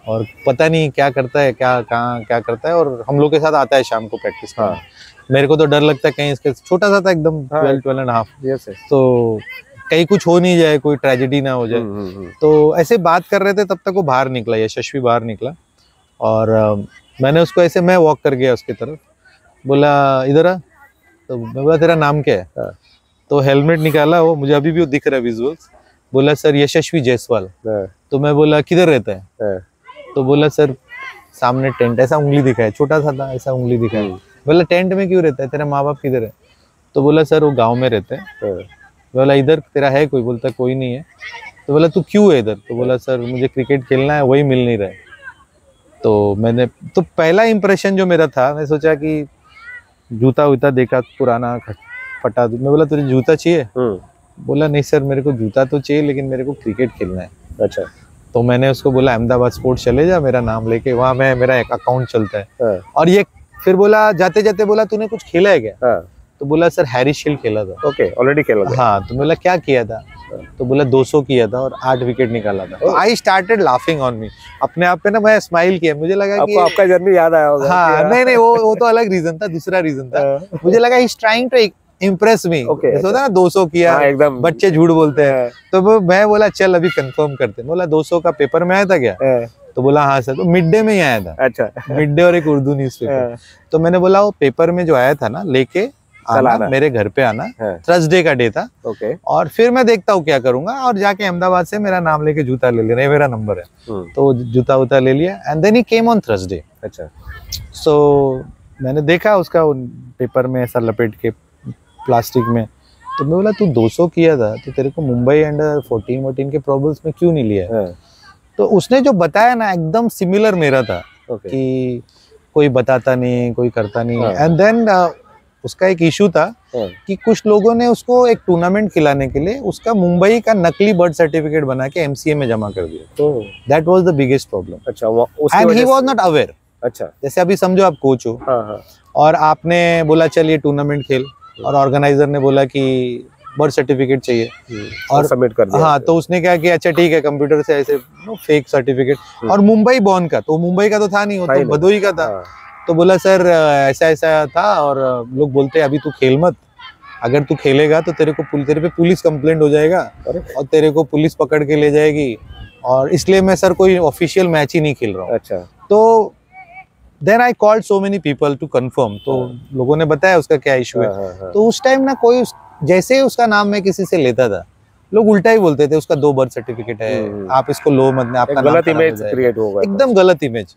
और पता नहीं क्या करता है, क्या करता है, और हम लोग के साथ आता है शाम को प्रैक्टिस करने। मेरे को तो डर लगता है कहीं इसके, छोटा सा था एकदम 12.5। तो कहीं कुछ हो नहीं जाए, कोई ट्रेजेडी ना हो जाए। तो ऐसे बात कर रहे थे, तब तक वो बाहर निकला, यशस्वी बाहर निकला, और मैंने उसको ऐसे, मैं वॉक कर गया उसकी तरफ, बोला इधर आ। तो मैं बोला तेरा नाम क्या है? तो हेलमेट निकाला, वो मुझे अभी भी वो दिख रहा है विजुअल्स। बोला सर यशस्वी जायसवाल। तो मैं बोला किधर रहता है? तो बोला सर सामने टेंट, ऐसा उंगली दिखा है, छोटा सा था, ऐसा उंगली दिखा है। बोला टेंट में क्यों रहता है, तेरे माँ बाप किधर है? तो बोला सर वो गाँव में रहते हैं। बोला इधर तेरा है कोई? बोलता कोई नहीं है। तो बोला तू क्यों है इधर? तो बोला सर मुझे क्रिकेट खेलना है, वही मिल नहीं रहा है। तो पहला इंप्रेशन जो मेरा था, मैं सोचा कि जूता वूता देखा पुराना फटा। मैं बोला तुझे जूता चाहिए? बोला नहीं सर मेरे को जूता तो चाहिए, लेकिन मेरे को क्रिकेट खेलना है। अच्छा। तो मैंने उसको बोला अहमदाबाद स्पोर्ट्स चले जा, मेरा नाम लेके, वहाँ मेरा एक अकाउंट चलता है। और ये फिर बोला जाते जाते बोला तूने कुछ खेला है क्या? तो बोला सर हैरी शील्ड खेला था। ऑलरेडी खेला था। हाँ। तो बोला क्या किया था? तो बोला 200 किया था और 8 विकेट निकाला था। तो I started laughing on me, अपने आप पे ना मैं स्माइल किया। मुझे लगा कि आपका जर्नी याद आया होगा। हाँ, नहीं वो तो अलग रीजन था, दूसरा रीजन था। मुझे लगा he is trying to impress me. जैसे होता है ना 200 किया, एकदम बच्चे झूठ बोलते हैं। तो मैं बोला चल अभी कंफर्म करते। बोला 200 का पेपर में आया था क्या? तो बोला हाँ सर। तो मिड डे में ही आया था। अच्छा। मिड डे और एक उर्दू न्यूज़पेपर। तो मैंने बोला वो पेपर में जो आया था ना, लेके आना, मेरे घर पे आना। थर्सडे का डे था। और फिर मैं देखता हूँ क्या करूंगा, और जाके अहमदाबाद से मेरा नाम लेके जूता ले लेना, मेरा नंबर है। तो जूता वूता ले लिया, and then he came on Thursday. अच्छा। सो मैंने देखा उसका पेपर में ऐसा लपेट के प्लास्टिक में। तो मैं बोला तू 200 किया था, तो तेरे को मुंबई अंडर 14 के प्रॉब्लम्स में क्यों नहीं लिया? तो उसने जो बताया ना एकदम सिमिलर मेरा था। कि कोई बताता नहीं, कोई करता नहीं। एंड देन उसका एक इशू था कि कुछ लोगों ने उसको एक टूर्नामेंट खिलाने के लिए उसका मुंबई का नकली बर्थ सर्टिफिकेट बना के MCA में जमा कर दिया। तो that was the biggest problem. अच्छा। And he was not aware. अच्छा। जैसे अभी समझो आप कोच हो, और आपने बोला चल ये टूर्नामेंट खेल, और ऑर्गेनाइजर ने बोला कि बर्थ सर्टिफिकेट चाहिए और सबमिट कर दिया। हाँ, तो उसने क्या किया, अच्छा ठीक है कंप्यूटर से ऐसे फेक सर्टिफिकेट, और मुंबई बॉर्न का, तो मुंबई का तो था नहीं, वो तो भदोही का था। तो बोला सर ऐसा ऐसा था, और लोग बोलते हैं अभी तू खेल मत, अगर तू खेलेगा तो तेरे पे पुलिस कंप्लेंट हो जाएगा, और तेरे को पुलिस पकड़ के ले जाएगी, और इसलिए मैं सर कोई ऑफिशियल मैच ही नहीं खेल रहा हूँ। अच्छा। तो then I called so many people to confirm. तो लोगों ने बताया उसका क्या इशू है। तो उस टाइम ना कोई जैसे ही उसका नाम मैं किसी से लेता था, लोग उल्टा ही बोलते थे उसका 2 बर्थ सर्टिफिकेट है, आप इसको लो मत, आपका गलत इमेज क्रिएट होगा, एकदम गलत इमेज।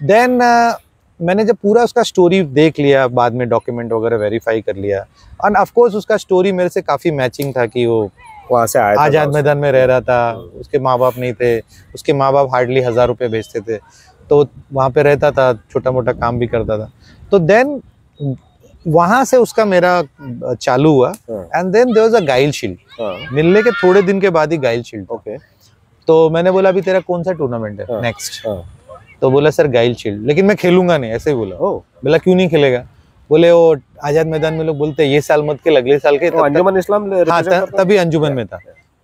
देन मैंने जब पूरा उसका स्टोरी देख लिया, बाद में डॉक्यूमेंट वगैरह वेरीफाई कर लिया, और ऑफ कोर्स उसका स्टोरी मेरे से काफी मैचिंग था कि वो वहाँ से आया था, आजाद मैदान में रह रहा था, उसके माँ बाप नहीं थे, उसके माँ बाप हार्डली 1000 रुपये भेजते थे, तो वहाँ पे रहता था, छोटा मोटा काम भी करता था। तो देन वहां से उसका मेरा चालू हुआ, and then there was a गाइल शील्ड। मिलने के थोड़े दिन के बाद ही गाइल शील्ड। ओके। तो मैंने बोला अभी तेरा कौन सा टूर्नामेंट है नेक्स्ट? तो बोला सर गाइल शील्ड, लेकिन मैं खेलूंगा नहीं, ऐसे ही बोला। बोला क्यों नहीं खेलेगा? बोले वो आजाद मैदान में लोग बोलते हैं ये साल मत खेल, अगले साल खेल। अंजुमन इस्लाम, हाँ तभी अंजुमन में था।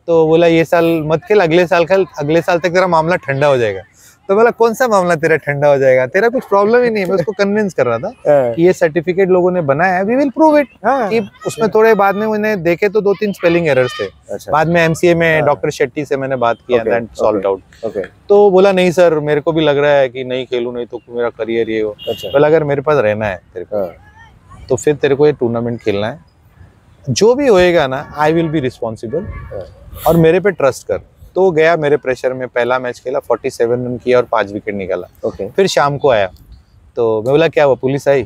तो बोला ये साल मत खेल, अगले साल खेल, अगले साल तक तेरा मामला ठंडा हो जाएगा। तो बोला कौन सा मामला तेरा ठंडा हो जाएगा, तेरा कुछ प्रॉब्लम ही नहीं है। मैं उसको कन्विंस कर रहा था कि ये सर्टिफिकेट लोगों ने बनाया है, वी विल प्रूव इट। कि उसमें थोड़े बाद में उन्हें देखे तो 2-3 स्पेलिंग एरर्स थे। बाद में एमसीए में डॉक्टर शेट्टी से मैंने बात किया, दैट सॉल्व्ड आउट। तो बोला नहीं सर, मेरे को भी लग रहा है कि नहीं खेलूं, नहीं तो मेरा करियर ये हो। बोला अगर मेरे पास रहना है तेरे को, तो फिर तेरे को ये टूर्नामेंट खेलना है, जो भी होएगा ना आई विल बी रिस्पॉन्सिबल, और मेरे पे ट्रस्ट कर। तो गया मेरे प्रेशर में, पहला मैच खेला, 47 रन किया और 5 विकेट निकाला। फिर शाम को आया, तो मैं बोला क्या हुआ, पुलिस आई?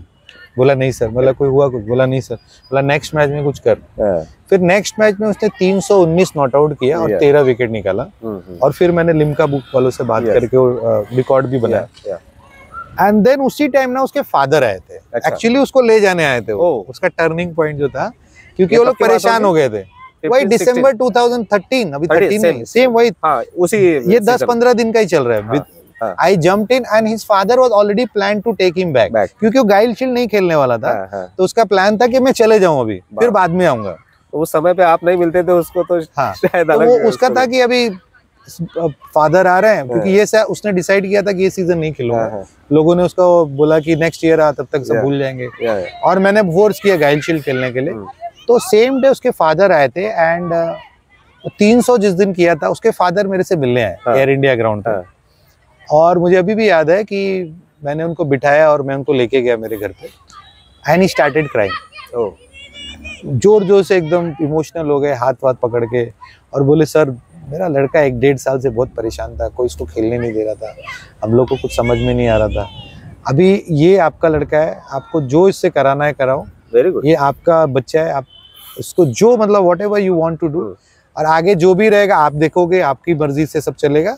बोला नहीं सर। बोला कोई हुआ कुछ? बोला नहीं सर। बोला नेक्स्ट मैच में कुछ कर। फिर नेक्स्ट मैच में उसने 319 नॉट आउट किया और 13 विकेट निकाला। और फिर मैंने लिम्का बुक वालों से बात करके रिकॉर्ड भी बनाया। एंड देन उसी टाइम ना उसके फादर आए थे, एक्चुअली उसको ले जाने आए थे। उसका टर्निंग पॉइंट जो था, क्योंकि वो लोग परेशान हो गए थे। वही दिसंबर 2013, अभी 13 नहीं, सेम वही उसी, ये 10-15 दिन का ही चल रहा है। I jumped in and his father was already plan to take him back, क्योंकि वो गाइल शील्ड नहीं खेलने वाला था। तो उसका प्लान था कि मैं चले जाऊं अभी, फिर बाद में आऊंगा। उस समय पे आप नहीं मिलते थे उसको, तो शायद तो वो उसका था कि अभी फादर आ रहे हैं, क्योंकि ये उसने डिसाइड किया था कि ये सीजन नहीं खेलूंगा। लोगों ने उसको बोला कि नेक्स्ट ईयर आ, तब तक सब भूल जाएंगे, और मैंने फोर्स किया गाइल शील्ड खेलने के लिए। तो सेम डे उसके फादर आए थे, एंड 300 जिस दिन किया था, उसके फादर मेरे से मिलने आए एयर इंडिया ग्राउंड पे। और मुझे अभी भी याद है कि मैंने उनको बिठाया और मैं उनको लेके गया मेरे घर पे, एंड ही स्टार्टेड क्राइंग। जोर जोर से एकदम इमोशनल हो गए, हाथ वाथ पकड़ के, और बोले सर मेरा लड़का 1-1.5 साल से बहुत परेशान था, कोई इसको खेलने नहीं दे रहा था, हम लोग को कुछ समझ में नहीं आ रहा था। अभी ये आपका लड़का है, आपको जो इससे कराना है कराओ, वेरी गुड, ये आपका बच्चा है, आप इसको जो मतलब whatever you want to do, और आगे जो भी रहेगा आप देखोगे, आपकी मर्जी से सब चलेगा।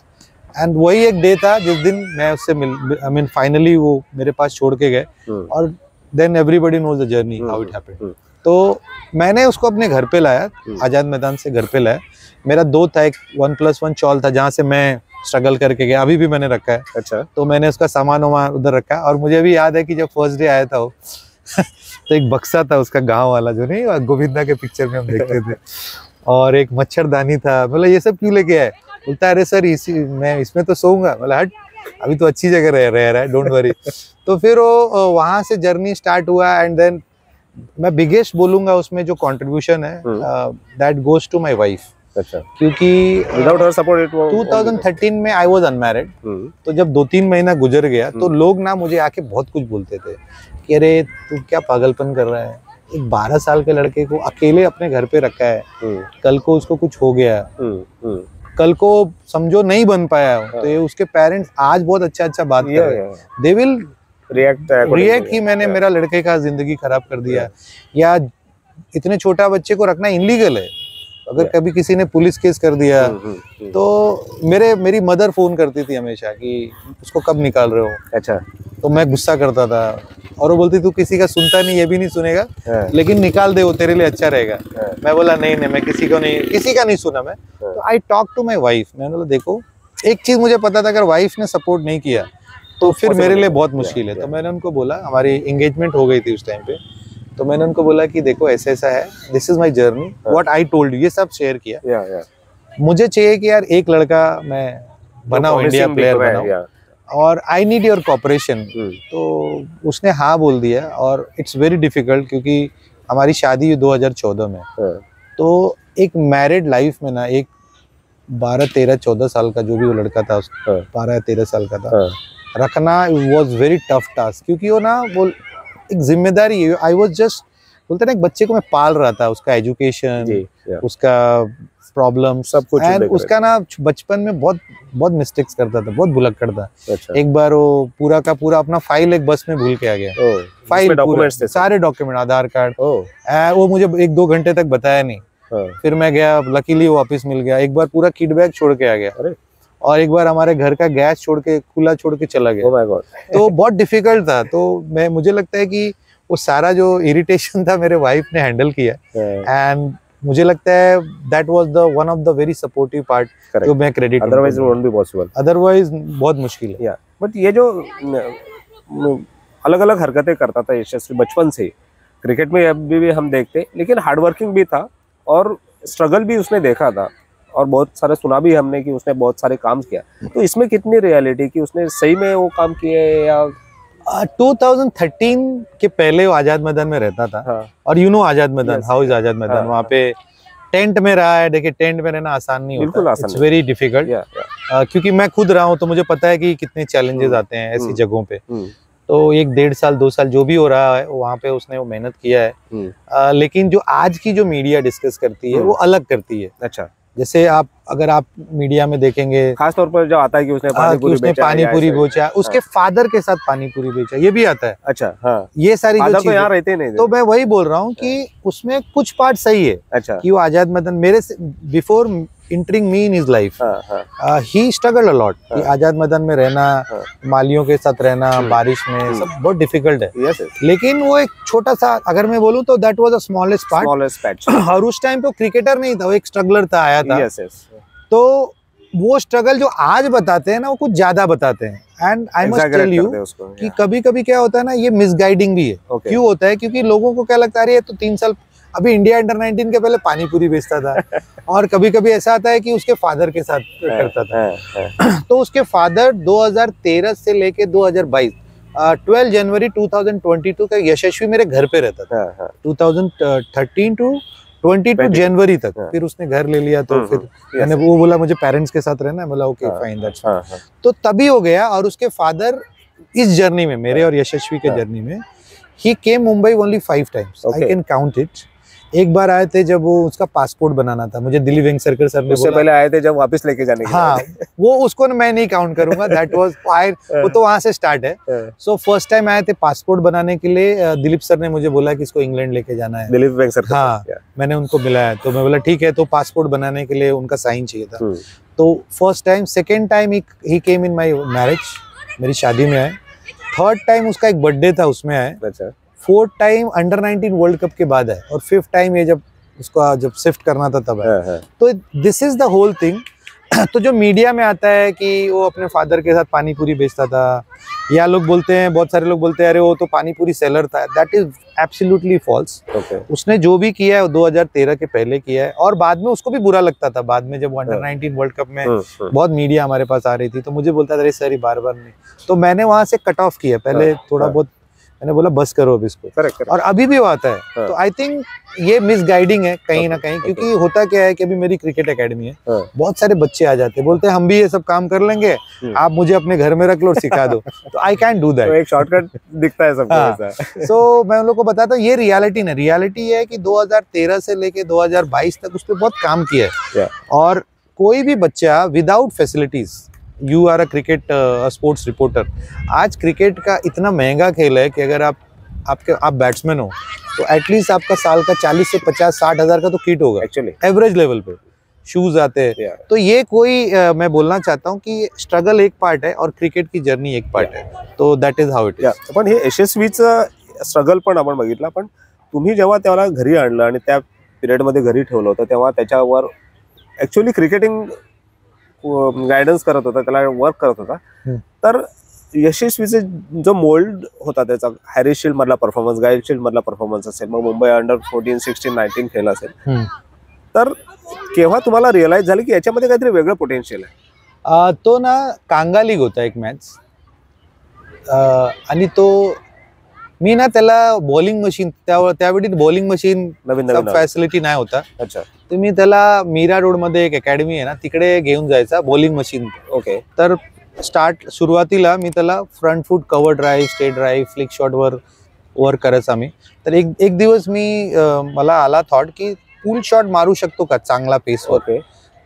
एंड वही एक डे था जिस दिन मैं उससे आई मीन फाइनली वो मेरे पास छोड़ के गए, और then everybody knows the journey how it happened. तो मैंने उसको अपने घर पे लाया, आजाद मैदान से घर पे लाया। मेरा 2 था, एक 1+1 चॉल था जहाँ से मैं स्ट्रगल करके गया, अभी भी मैंने रखा है। अच्छा। तो मैंने उसका सामान वामान उधर रखा, और मुझे भी याद है कि जब फर्स्ट डे आया था वो तो एक बक्सा था उसका गांव वाला, जो नहीं गोविंदा के पिक्चर में हम देखते थे, और एक मच्छरदानी था। बोला ये सब क्यों लेके आए? बोलता अरे सर मैं इसमें तो सोऊंगा। बोला हट, अभी तो अच्छी जगह रह रहा है, डोंट वरी। तो फिर वो वहां से जर्नी स्टार्ट हुआ, एंड देन मैं बिगेस्ट बोलूंगा उसमें जो कंट्रीब्यूशन है that goes to my wife. अच्छा। क्योंकि विदाउट हर सपोर्ट 2013 में आई वाज अनमैरिड। तो जब 2-3 महीना गुजर गया तो लोग ना मुझे आके बहुत कुछ बोलते थे कि अरे तू क्या पागलपन कर रहा है, एक 12 साल के लड़के को अकेले अपने घर पे रखा है, कल को उसको कुछ हो गया, कल को समझो नहीं बन पाया, तो ये उसके पेरेंट्स आज बहुत अच्छा बात कर रहे हैं, दे विल रिएक्ट कि मैंने मेरा लड़के का जिंदगी खराब कर दिया, या इतने छोटा बच्चे को रखना इनलीगल है, अगर कभी किसी ने पुलिस केस कर दिया। तो मेरी मदर फोन करती थी हमेशा कि उसको कब निकाल रहे हो। अच्छा। तो मैं गुस्सा करता था, और वो बोलती तू किसी का सुनता नहीं, ये भी नहीं सुनेगा, लेकिन निकाल दे, वो तेरे लिए अच्छा रहेगा। मैं बोला नहीं मैं किसी का नहीं सुना मैं। तो I talk to my wife, मैंने बोला देखो एक चीज मुझे पता था, अगर वाइफ ने सपोर्ट नहीं किया तो फिर मेरे लिए बहुत मुश्किल है। तो मैंने उनको बोला, हमारी एंगेजमेंट हो गई थी उस टाइम पे, तो मैंने उनको बोला कि देखो ऐसा है, this is my journey, what I told you, ये सब शेयर किया। मुझे चाहिए कि यार एक लड़का मैं बनाऊं, इंडिया प्लेयर बनाऊं, और आई नीड योर कोऑपरेशन। तो उसने हाँ बोल दिया, और इट्स वेरी डिफिकल्ट क्योंकि हमारी शादी 2014 में। तो एक मैरिड लाइफ में ना, एक 12, 13, 14 साल का जो भी वो लड़का था, 12 13 साल का था, रखना वाज वेरी टफ टास्क, क्योंकि वो ना वो एक जिम्मेदारी है। आई वाज जस्ट बोलते ना एक बच्चे को मैं पाल रहा था, उसका एजुकेशन, उसका प्रॉब्लम सब कुछ, एंड उसका ना बचपन में बहुत बहुत मिस्टेक्स करता था, बहुत भुलक्कड़ था। एक बार वो पूरा का पूरा अपना फाइल एक बस में भूल के आ गया। फाइल डॉक्यूमेंट्स थे, सारे डॉक्यूमेंट, आधार कार्ड, वो मुझे 1-2 घंटे तक बताया नहीं। फिर मैं गया, लकीली वो वापस मिल गया। एक बार पूरा किट बैग छोड़ के आ गया, और एक बार हमारे घर का गैस छोड़ के, खुला छोड़ के चला गया। My God. तो बहुत डिफिकल्ट था। तो मुझे लगता है कि वो सारा जो इरिटेशन था मेरे वाइफ ने हैंडल किया, एंड मुझे लगता है that was the one of the very supportive part जो मैं credit, otherwise it won't be possible, otherwise बहुत मुश्किल है। बट ये जो अलग अलग हरकतें करता था यशस्वी बचपन से, क्रिकेट में अभी भी हम देखते, लेकिन हार्डवर्किंग भी था और स्ट्रगल भी उसने देखा था, और बहुत सारे सुना भी हमने कि उसने बहुत सारे काम किया। तो इसमें कितनी रियलिटी कि उसने सही में वो काम किए, या 2013 के पहले वो आजाद मैदान में रहता था। और आजाद मैदान, हाउस आजाद मैदान, वहाँ पे टेंट में रहा है। देखिए, टेंट में रहना आसान नहीं होता, इट्स वेरी डिफिकल्ट, क्योंकि मैं खुद रहा हूँ तो मुझे पता है कि कितने चैलेंजेस आते हैं ऐसी जगहों पे। तो 1-1.5 साल 2 साल जो भी हो रहा है वहाँ पे उसने वो मेहनत किया है। लेकिन जो आज की जो मीडिया डिस्कस करती है वो अलग करती है। अच्छा, जैसे अगर आप मीडिया में देखेंगे, खास तौर पर जो आता है कि उसने पानीपुरी बेचा, उसके फादर के साथ पानीपुरी बेचा, ये भी आता है। अच्छा, हाँ, ये सारी जो चीजें यहाँ रहते नहीं। तो मैं वही बोल रहा हूँ कि उसमें कुछ पार्ट सही है। अच्छा, कि वो आजाद मैदान मेरे से before entering me in his life, he struggled a lot। कि आजाद मैदान में रहना, मालियों के साथ रहना, बारिश में, सब बहुत डिफिकल्ट है। लेकिन वो एक छोटा सा, अगर मैं बोलूँ तो that was the smallest part. और उस टाइम पे क्रिकेटर नहीं था, वो एक स्ट्रगलर था, आया था। तो वो स्ट्रगल जो आज बताते हैं ना, वो कुछ ज्यादा बताते हैं। And I must tell you कि कभी कभी क्या होता है ना, ये मिसगाइडिंग भी है। क्यों होता है? क्योंकि लोगों को क्या लगता है, ये तो 3 साल अभी इंडिया अंडर-19 के पहले पानीपुरी बेचता था। और कभी कभी ऐसा आता है कि उसके फादर के साथ करता था। तो उसके फादर 2013 से लेके 2022 12 जनवरी 2022 का यशस्वी मेरे घर पे रहता था। 2013 टू 22 जनवरी तक। फिर उसने घर ले लिया, तो फिर मैंने वो बोला मुझे पेरेंट्स के साथ रहना है, बोला ओके फाइन, दैट्स फाइन। तो तभी हो गया। और उसके फादर इस जर्नी में, मेरे और यशस्वी के जर्नी में, he came Mumbai only 5 times, I can count it. एक बार आए थे जब वो उसका पासपोर्ट बनाना था, मुझे दिलीप वेंकसरकर सर ने उससे पहले आए थे जब वापस लेके जाने के लिए। हाँ, वो उसको मैं नहीं काउंट करूंगा, दैट वाज वो तो वहां से स्टार्ट है। सो फर्स्ट टाइम आए थे पासपोर्ट बनाने के लिए, दिलीप सर ने मुझे बोला कि इसको इंग्लैंड लेके जाना है, दिलीप वेंकसरकर। हाँ, मैंने उनको मिलाया, तो मैं बोला ठीक है। तो पासपोर्ट बनाने के लिए उनका साइन चाहिए था। तो first time, second time he came in my marriage, मेरी शादी में आए। थर्ड टाइम उसका एक बर्थडे था, उसमें आए। अच्छा। 4th time under-19 world cup के बाद है, और 5th टाइम ये जब शिफ्ट करना था तब है। तो this is the whole thing. तो जो मीडिया में आता है कि वो अपने फादर के साथ पानीपुरी बेचता था, या लोग बोलते हैं, बहुत सारे लोग बोलते हैं अरे वो तो पानीपुरी सेलर था, दैट इज एब्सोल्युटली फॉल्स। उसने जो भी किया है वो 2013 के पहले किया है, और बाद में उसको भी बुरा लगता था। बाद में जब वो अंडर-19 वर्ल्ड कप में बहुत मीडिया हमारे पास आ रही थी, तो मुझे बोलता था अरे सर बार बार नहीं। तो मैंने वहां से कट ऑफ किया पहले, थोड़ा बहुत मैंने बोला बस करो अब इसको। करेक्ट। और अभी भी वो आता है। तो आई थिंक ये मिसगाइडिंग है कहीं ना कहीं, क्योंकि होता क्या है कि अभी मेरी क्रिकेट एकेडमी है, बहुत सारे बच्चे आ जाते हैं, बोलते हैं हम भी ये सब काम कर लेंगे, आप मुझे अपने घर में रख लो और सिखा दो। तो आई कैन डू दैट। एक शॉर्टकट दिखता है सबको। सो मैं उन लोगों को बताता हूँ ये रियलिटी नहीं, रियलिटी है कि 2013 से लेके 2022 तक उस पर बहुत काम किया है। और कोई भी बच्चा without facilities, you are a cricket sports reporter, आज क्रिकेट का इतना महंगा खेल है कि अगर आप बैट्समैन हो तो एटलीस्ट आपका साल का 40 से 50-60 हज़ार का तो किट होगा एक्चुअली, एवरेज लेवल पे शूज आते हैं। तो ये कोई मैं बोलना चाहता हूँ कि स्ट्रगल एक पार्ट है और क्रिकेट की जर्नी एक पार्ट है। तो that is how it is. पण हे यशस्वीचं स्ट्रगल पण आपण बघितला, पण तुम्ही जेव्हा त्याला घरी आणलं आणि त्या पिरियडमध्ये घरी ठेवलं होतं, तेव्हा त्याच्यावर ॲक्च्युअली क्रिकेटिंग गायडन्स करत होता, त्याला वर्क करत होता, तर यशस्वीचे जो मोल्ड होता त्याचा हॅरी शील्ड मधला परफॉर्मन्स, गाईल शील्ड मधला परफॉर्मन्स असेल, मग मुंबई अंडर 14, 16, 19 खेळ असेल, तर केव्हा तुम्हाला रिअलाइज झालं की याच्यामध्ये काहीतरी वेगळं पोटेन्शियल आहे? तो ना कांगा लीग होता एक मॅच, आणि तो मी ना त्याला बॉलिंग मशीन, त्यावेळी बॉलिंग मशीन नवीन फॅसिलिटी नाही होता। अच्छा। तर मी त्याला मीरा रोड मध्ये एक अकॅडमी आहे ना, तिकडे घेऊन जायचा बॉलिंग मशीन। ओके। तर सुरुवातीला मी त्याला front foot cover drive, straight drive, flick shot वर वर्क करायचं आम्ही. तर एक दिवस मला आला थॉट की पूल शॉट मारू शकतो का चांगला पेसवर.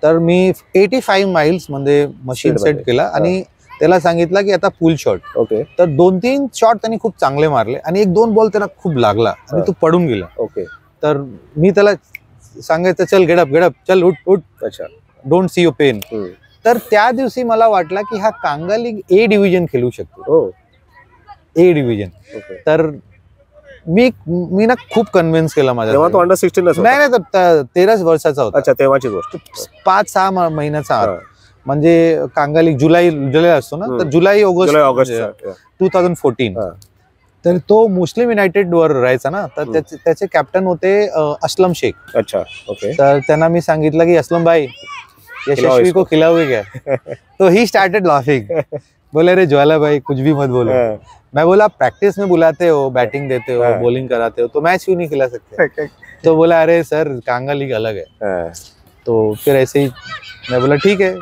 तर मी 85 माइल्स मध्ये मशीन सेट केला आणि त्याला सांगितलं की आता पूल शॉट. तर 2-3 शॉट त्यांनी खूप चांगले मारले आणि 1-2 बॉल त्यांना खूप लागला आणि तो पडून गेला. तर मी त्याला सांगायचं चल गेट अप चल उठ. अच्छा, डोंट सी युअर पेन. तर त्या दिवशी मला वाटलं की हा कांगा लीग ए डिव्हिजन खेळू शकतो. ए डिव्हिजन. तर मी ना खूप कन्व्हिन्स केला माझ्या. तेव्हा तो अंडर 16 नाही 13 वर्षाचा होता. अच्छा, तेव्हाची गोष्ट. 5-6 महिन्याचा आत. म्हणजे कांगा लीग जुलै असतो ना, तर जुलै ऑगस्ट 2014. तर तो मुस्लिम युनायटेड वर राहायचा ना, तर त्याचे कॅप्टन होते असलम शेख. अच्छा, तर त्यांना मी सांगितलं की असलम भाई यशस्वी को खिलाओगे क्या. तो ही स्टार्टेड लाफिंग. बोले अरे ज्वाला भाई कुछ भी मत बोलो. मैं बोला प्रैक्टिस में बुलाते हो, बैटिंग देते हो, बॉलिंग कराते हो, तो मैच क्यों नहीं खिला सकते. तो बोला अरे सर कांगा लीग अलग है. तो फिर ऐसे ही मैं बोला ठीक है.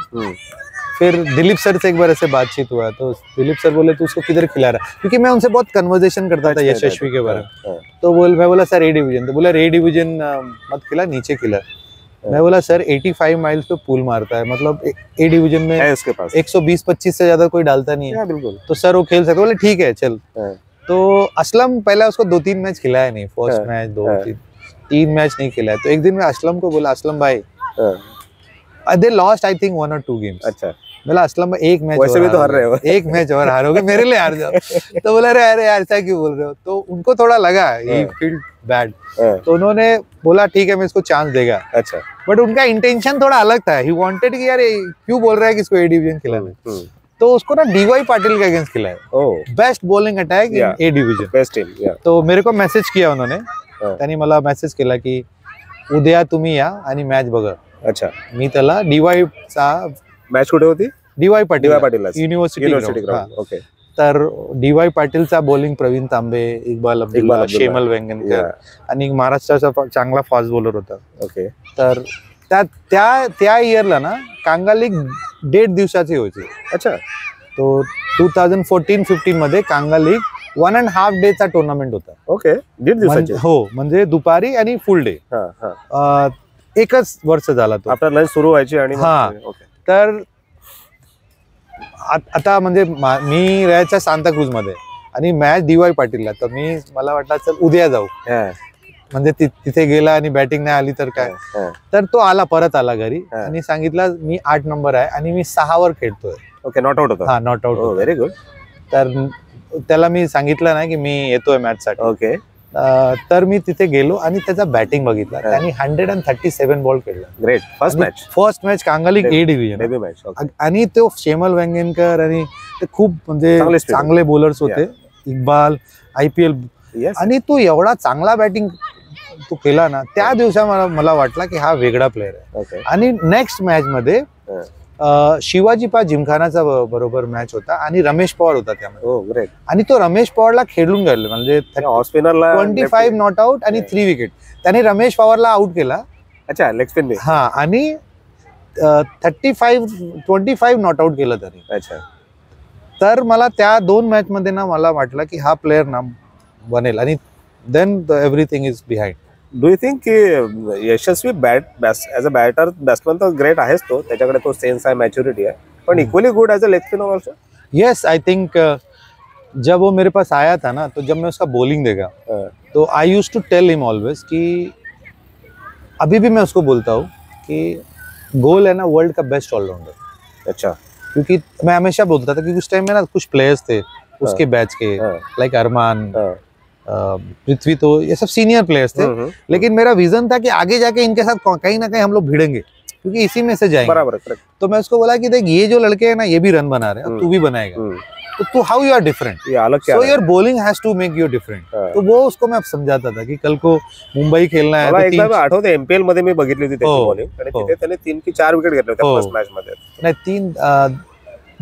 फिर दिलीप सर से एक बार ऐसे बातचीत हुआ तो दिलीप सर बोले तू उसको किधर खिला रहा, क्योंकि मैं उनसे बहुत कन्वर्सेशन करता था यशस्वी के बारे में. तो मैं बोला सर ए डिवीजन. तो बोला ए डिवीजन मत खिला, नीचे खिला. मैं बोला सर 85 माइल्स पे पूल मारता है, मतलब ए डिवीजन में है उसके पास 120-25 से ज्यादा कोई डालता नहीं है. बिल्कुल. तो सर वो खेल सकते. बोले ठीक है चल. तो असलम पहले उसको 2-3 मैच खिलाया नहीं. फर्स्ट मैच 2-3 मैच नहीं खिलाया. तो एक दिन मैं असलम को बोला असलम भाई they lost I think 1 or 2 games. अच्छा. बोला असलम भाई एक मैच वैसे भी तो हार रहे हो, एक मैच और हारोगे, मेरे लिए हार जाओ. तो बोला अरे यार ऐसा क्यों बोल रहे हो. तो उनको थोड़ा लगा ही फील्ड बैड. तो उन्होंने बोला ठीक है मैं इसको चांस देगा. अच्छा. बट उनका इंटेंशन थोड़ा अलग था. ही वांटेड कि यार क्यों बोल रहा है कि इसको ए डिवीजन खिलाना. तो उसको ना डीवाई पाटिल के अगेंस्ट खिलाया. बेस्ट बॉलिंग अटॅक इन ए डिव्हिजन. Best team. तो मेरे को मेसेज किया उन्होंने. त्यांनी मला मेसेज केला की उद्या तुम्ही या आणि मॅच बघा. अच्छा. मी त्याला डीवाय चा मॅच कुठे होती. DY Patil university. ओके. तर डीवाय पाटीलचा बॉलिंग प्रवीण तांबे, इक्बाल अब्दुल्ला, शेमल वेंगणकर आणि महाराष्ट्राचा चांगला फास्ट बॉलर होता. ओके. तर त्या इयरला ना कांगा लीग 1.5 दिवसाची होती. अच्छा. तो 2014-15 मध्ये कांगा लीग 1.5 डेचा टुर्नामेंट होता. ओके. 1.5 दिवसाची. हो, म्हणजे दुपारी आणि फुल डे. एकच वर्ष झाला तो. आफ्टर लंच सुरू व्हायची आणि तर आता म्हणजे मी राहायचा सांताक्रूज मध्ये आणि मॅच डीवाय पाटीलला. तर मला वाटलं चल उद्या जाऊ. म्हणजे तिथे गेला आणि बॅटिंग नाही आली तर काय. तर तो परत आला घरी आणि सांगितलं मी 8 नंबर आहे आणि मी 6 वर खेळतोय. ओके. नॉट आउट होता. हा नॉट आउट. Very good. तर त्याला मी सांगितलं ना की मी येतोय मॅच साठी. ओके. तर मी तिथे गेलो आणि त्याचा बॅटिंग बघितला. त्यांनी 137 बॉल खेळला. ग्रेट. फर्स्ट मॅच कांगा लीग ए डिव्हिजन. आणि तो शेमल वेंगणकर आणि ते खूप म्हणजे चांगले बॉलर्स होते. इक्बाल IPL आणि तो एवढा चांगला बॅटिंग तो केला ना त्या दिवसा मला वाटला की हा वेगळा प्लेअर आहे. आणि नेक्स्ट मॅच मध्ये शिवाजी पा जिमखानाचा बरोबर मॅच होता आणि रमेश पवार होता त्यामध्ये. आणि तो रमेश पवारला खेळून गेला म्हणजे 25 नॉट आउट आणि 3 विकेट. त्याने रमेश पवारला आउट केला. अच्छा. Leg spin. हा. आणि 25 नॉट आउट केलं तरी. अच्छा. तर मला त्या 2 मॅच मध्ये ना मला वाटलं की हा प्लेअर ना बनेल आणि then everything is behind. Do you think की Yashasvi as a batter batsman तर ग्रेट आहेच तो, त्याच्याकडे तो सेन्स आहे, मॅच्युरिटी आहे, पण equally good as a leg spinner also. Yes, I think जब वो मेरे पास आया था ना तो जब मैं उसका बॉलिंग देखा तो I used to tell him always कि अभी भी मैं उसको बोलता हूँ कि गोल है ना वर्ल्ड का बेस्ट ऑलराउंडर. अच्छा. क्योंकि मैं हमेशा बोलता था कि उस टाइम में ना कुछ प्लेयर्स थे उसके बैच के लाइक अरमान, पृथ्वी, तो ये सब सीनियर प्लेयर्स थे. लेकिन मेरा विजन था कि आगे जाके इनके साथ कहीं ना कहीं हम लोग भिड़ेंगे क्योंकि इसी में से जाएंगे. बराबर. तो मैं उसको बोला कि देख ये जो लड़के हैं ना ये भी रन बना रहे हैं, तू भी बनाएगा. तो तू how you are different, so your bowling has to make you different. तो वो उसको मैं समझाता था कि कल को मुंबई खेलना है. एकदा आठवते MPL मध्ये मी बघितली होती त्याची बॉलिंग आणि तिथे त्याने 3 की 4 विकेट घेतले होते फर्स्ट मॅच मध्ये. नाही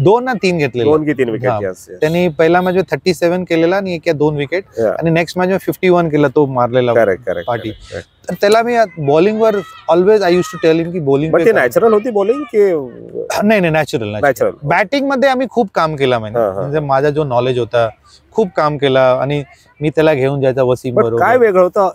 2 ना 3 घेतले. 2 की 3 विकेट. त्यांनी पहिला मॅच 37 केलेला आणि 1 या 2 विकेट आणि नेक्स्ट मॅच 51 केला तो मारलेला पार्टी. त्याला मी बॉलिंगवर always I use to tell him की बॉलिंग पण ते नॅचरल होती बॉलिंग की नाही नॅचरल बॅटिंग मध्ये आम्ही खूप काम केला म्हणजे माझा जो नॉलेज होता खूप काम केला आणि मी त्याला घेऊन जायचा वसीम बरोबर. काय वेगळं होतं,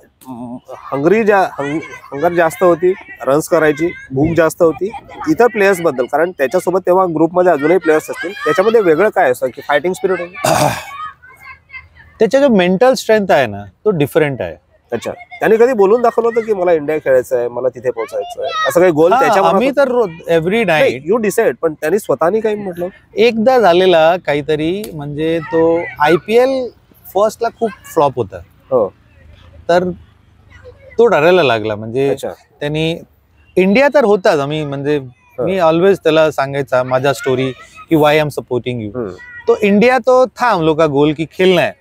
हंगर जास्त होती, रन्स करायची भूक जास्त होती इतर प्लेयर्स बद्दल, कारण त्याच्यासोबत तेव्हा ग्रुपमध्ये अजूनही प्लेयर्स असतील, त्याच्यामध्ये वेगळं काय असं की फायटिंग स्पिरिट होती? त्याचा जो मेंटल स्ट्रेंथ आहे ना तो डिफरंट आहे. अच्छा, त्याने कधी बोलून दाखवलं होतं की मला इंडिया खेळायचं आहे, मला तिथे पोहोचायचं आहे, असं काही गोल त्याच्यावर? आम्ही तर एव्हरी नाईट यू डिसाइड, पण त्यांनी स्वतःनी काही म्हटलं? एकदा झालेला काहीतरी, म्हणजे तो IPL फर्स्टला खूप फ्लॉप होता. हो, तर तो डरायला लागला. म्हणजे त्यांनी इंडिया तर होताच, आम्ही म्हणजे मी ऑलवेज त्याला सांगायचा माझा स्टोरी की वाई एम सपोर्टिंग यू. तो इंडिया तो था हम लोग का गोल की खेलना है,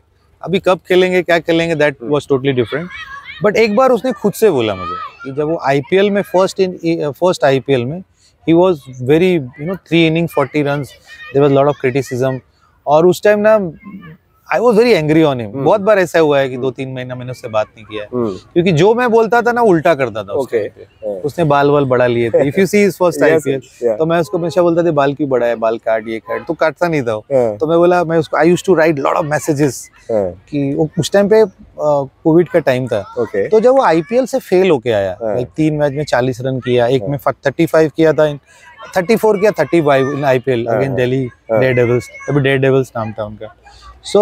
अभी कब खेलेंगे क्या खेलेंगे that was totally different. But एक बार उसने खुद से बोला मुझे कि जब वो IPL में फर्स्ट IPL में he was very 3 innings 40 runs, there was lot of criticism. और उस टाइम ना I was very angry on him. बहुत बार ऐसा हुआ है कि 2-3 महीना मैंने उससे बात नहीं किया है, क्योंकि जो मैं बोलता था ना उल्टा करता था. उसने बाल वाल बढ़ा लिए थे. If you see his first IPL, तो मैं उसको हमेशा बोलता था बाल क्यों बढ़ा है, बाल काट, ये काट. तो काटता नहीं था. तो मैं बोला, मैं उसको I used to write lot of messages कि उस टाइम पे कोविड का टाइम था. तो जब वो IPL से फेल होके आया, 3 मैच में 40 रन किया, एक में 35 किया था, 34 किया, 35 इन IPL अगेंस्ट दिल्ली डेयरडेविल्स. तभी डेयरडेविल्स नाम था उनका. सो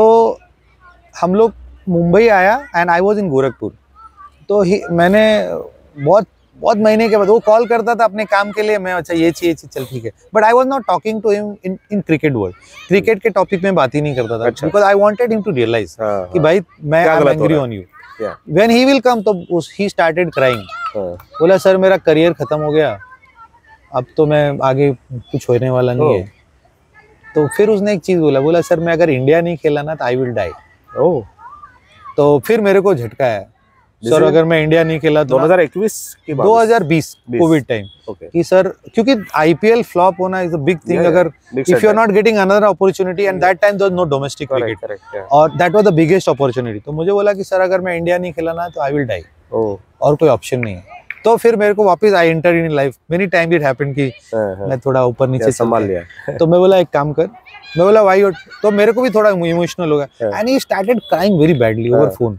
हम लोग मुंबई आया and I was in Gorakhpur. तो मैंने बहुत महीने के बाद वो कॉल करता था अपने काम के लिए, मैं अच्छा ये चाहिए चल ठीक है. But I was not talking to him in cricket world. Cricket के टॉपिक में बात ही नहीं करता था, because I wanted him to realise कि भाई मैं angry on you. When he will come, तो ही स्टार्टेड क्राइंग. बोला सर मेरा करियर खत्म हो गया, अब तो मैं आगे कुछ होने वाला नहीं है. तो फिर उसने एक चीज बोला सर मैं अगर इंडिया नहीं खेला ना तो आई विल डाई. तो फिर मेरे को झटका है सर, अगर मैं इंडिया नहीं खेला तो 2020 कोविड टाइम कि सर, क्योंकि IPL फ्लॉप होना इज अ बिग थिंग. अगर if you are not getting another opportunity, and that time there was no domestic cricket, और that was the biggest opportunity. तो मुझे बोला कि सर अगर मैं इंडिया नहीं खेला ना तो आई विल डाई, और कोई ऑप्शन नहीं है. तो फिर मेरे को वापस I enter in life. Many time it happened कि मैं थोड़ा ऊपर नीचे संभाल लिया. तो मैं बोला एक काम कर, मैं बोला वाई. तो मेरे को भी थोड़ा इमोशनल हो गया, and he started crying very badly over phone.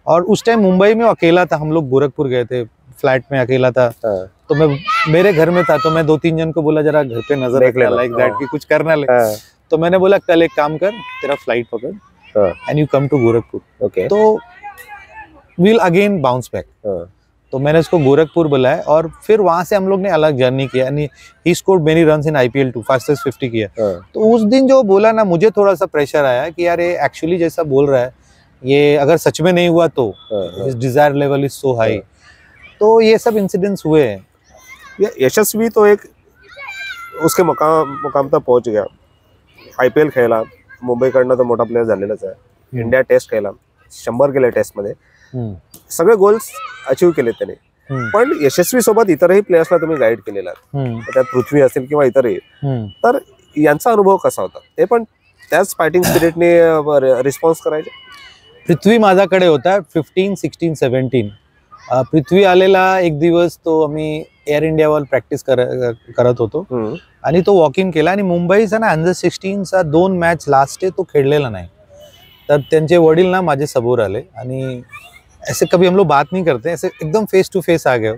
और उस टाइम मुंबई में अकेला था, हम लोग गोरखपुर गए थे, फ्लैट में अकेला था. तो मैं मेरे घर में था, तो मैं 2-3 जन को बोला जरा घर पे नजर रख ले, लाइक दैट कि कुछ करना ले. तो मैंने बोला कल एक काम कर, तेरा फ्लाइट पकड़ and you come to Gorakhpur, तो वील अगेन बाउंस बैक. तो मैंने उसको गोरखपुर बुलाया, और फिर वहां से हम लोग ने अलग जर्नी किया. यानी he scored many runs in IPL 2, fastest 50 किया. तो उस दिन जो बोला ना, मुझे थोड़ा सा प्रेशर आया कि यार ये एक्चुअली जैसा बोल रहा है, ये अगर सच में नहीं हुआ तो his Dzire level is so high. तो ये सब इंसिडेंट्स हुए हैं. यशस्वी तो एक उसके मुकाम तक पहुंच गया. IPL खेळला, मुंबईकडनं तर मोठा प्लेयर झालेलाच आहे. इंडिया टेस्ट खेळला, 100 केले टेस्ट मध्ये, सगळे गोल्स अचीव केले त्याने. पण यशस्वी सोबत इतरही प्लेयर्सला तुम्ही गाईड केलेला, त्यात पृथ्वी असेल किंवा इतरही, तर यांचा अनुभव कसा होता? ते पण त्याच फायटिंग स्पिरिटने रिस्पॉन्स करायचे? पृथ्वी माझ्याकडे होता 15, 16, 17. पृथ्वी आलेला एक दिवस, तो आम्ही एअर इंडियावर प्रॅक्टिस करत होतो, आणि तो वॉक इन केला. आणि मुंबईचा ना अंडर 16चा 2 मॅच लास्ट डे तो खेळलेला नाही. तर त्यांचे वडील ना माझे समोर आले, आणि ऐसे कभी हम लोग बात नहीं करते, ऐसे एकदम फेस टू फेस आ गए.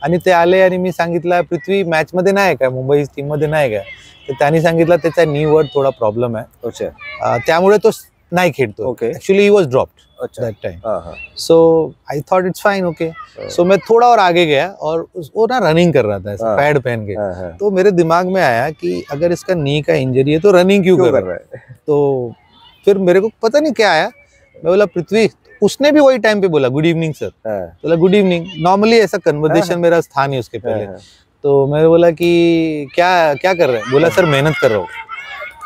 आणि ते आले, आणि मी सांगितलं पृथ्वी मॅच मध्ये नाही का, मुंबई टीम मध्ये नाही का. तर त्यांनी सांगितलं त्याचा नी वर थोडा प्रॉब्लेम आहे, त्यामुळे तो नाही खेळतो. Actually he was dropped that time. So I thought it's fine, okay. So मैं थोड़ा और आगे गया, और वो ना रनिंग कर रहा था ऐसे पैड पहन के. तो मेरे दिमाग में आया कि अगर इसका नी का इंजरी है तो रनिंग क्यों कर रहा है. तो फिर मेरे को पता नहीं क्या आया, मैं बोला पृथ्वी, उसने भी वही टाइम पे बोला गुड इवनिंग सर. बोला गुड इवनिंग. नॉर्मली ऐसा कन्वर्सेशन मेरा था नहीं उसके पहले. तो मैं बोला कि क्या कर रहे हैं. बोला सर मेहनत कर रहा हूँ.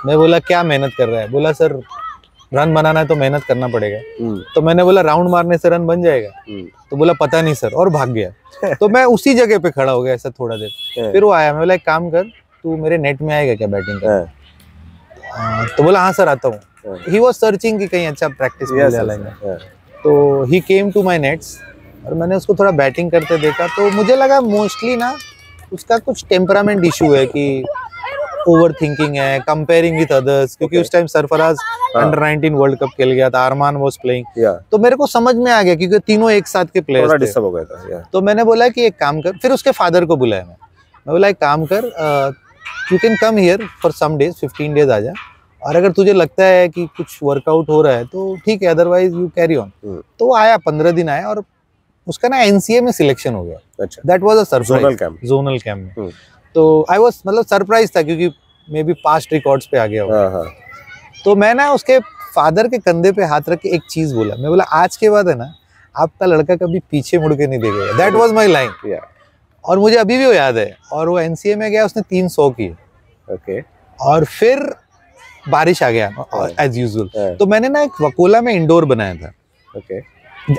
मैं बोला क्या मेहनत कर रहा है. बोला सर रन बनाना है तो मेहनत करना पड़ेगा. तो मैंने बोला राउंड मारने से रन बन जाएगा. तो बोला पता नहीं सर, और भाग गया. तो मैं उसी जगह पे खड़ा हो गया ऐसा थोड़ा देर. फिर वो आया, मैं बोला एक काम कर, तू मेरे नेट में आएगा क्या बैटिंग कर. तो बोला हाँ सर आता हूँ. ही वॉज सर्चिंग कि कहीं अच्छा प्रैक्टिस मिल जाएगा. तो ही केम टू माई नेट्स, और मैंने उसको थोड़ा बैटिंग करते देखा तो मुझे लगा मोस्टली ना उसका कुछ टेम्परामेंट इशू है कि ओवर थिंकिंग है, कंपेयरिंग विद अदर्स, क्योंकि उस time Sarfaraz under 19 world cup खेल गया था, अरमान वाज प्लेइंग, तो मेरे को समझ में आ गया क्योंकि तीनों एक साथ के प्लेयर्स थे। डिस्टर्ब हो गया था। तो मैंने बोला कि एक काम कर, फिर उसके फादर को बुलाया मैं बोला एक काम कर, you can come here for some days, 15 days आ जा, और अगर तुझे लगता है कि कुछ वर्कआउट हो रहा है तो ठीक है, अदरवाइज यू कैरी ऑन। तो वो आया, 15 दिन आया और उसका ना एनसीए में सिलेक्शन हो गया। अच्छा, that was a surprise, zonal camp में। तो आई वाज मतलब सरप्राइज था क्योंकि मे बी पास्ट रिकॉर्ड्स पे आ गया होगा। तो मैं ना उसके फादर के कंधे पे हाथ रख के एक चीज बोला, मैं बोला आज के बाद है ना आपका लड़का कभी पीछे मुड़ के नहीं देखेगा। दैट वाज माय लाइन, और मुझे अभी भी वो याद है। और वो एनसीए में गया, उसने 300 किए। ओके, और फिर बारिश आ गया एज यूजुअल। तो मैंने ना एक वकोला में इंडोर बनाया था। ओके,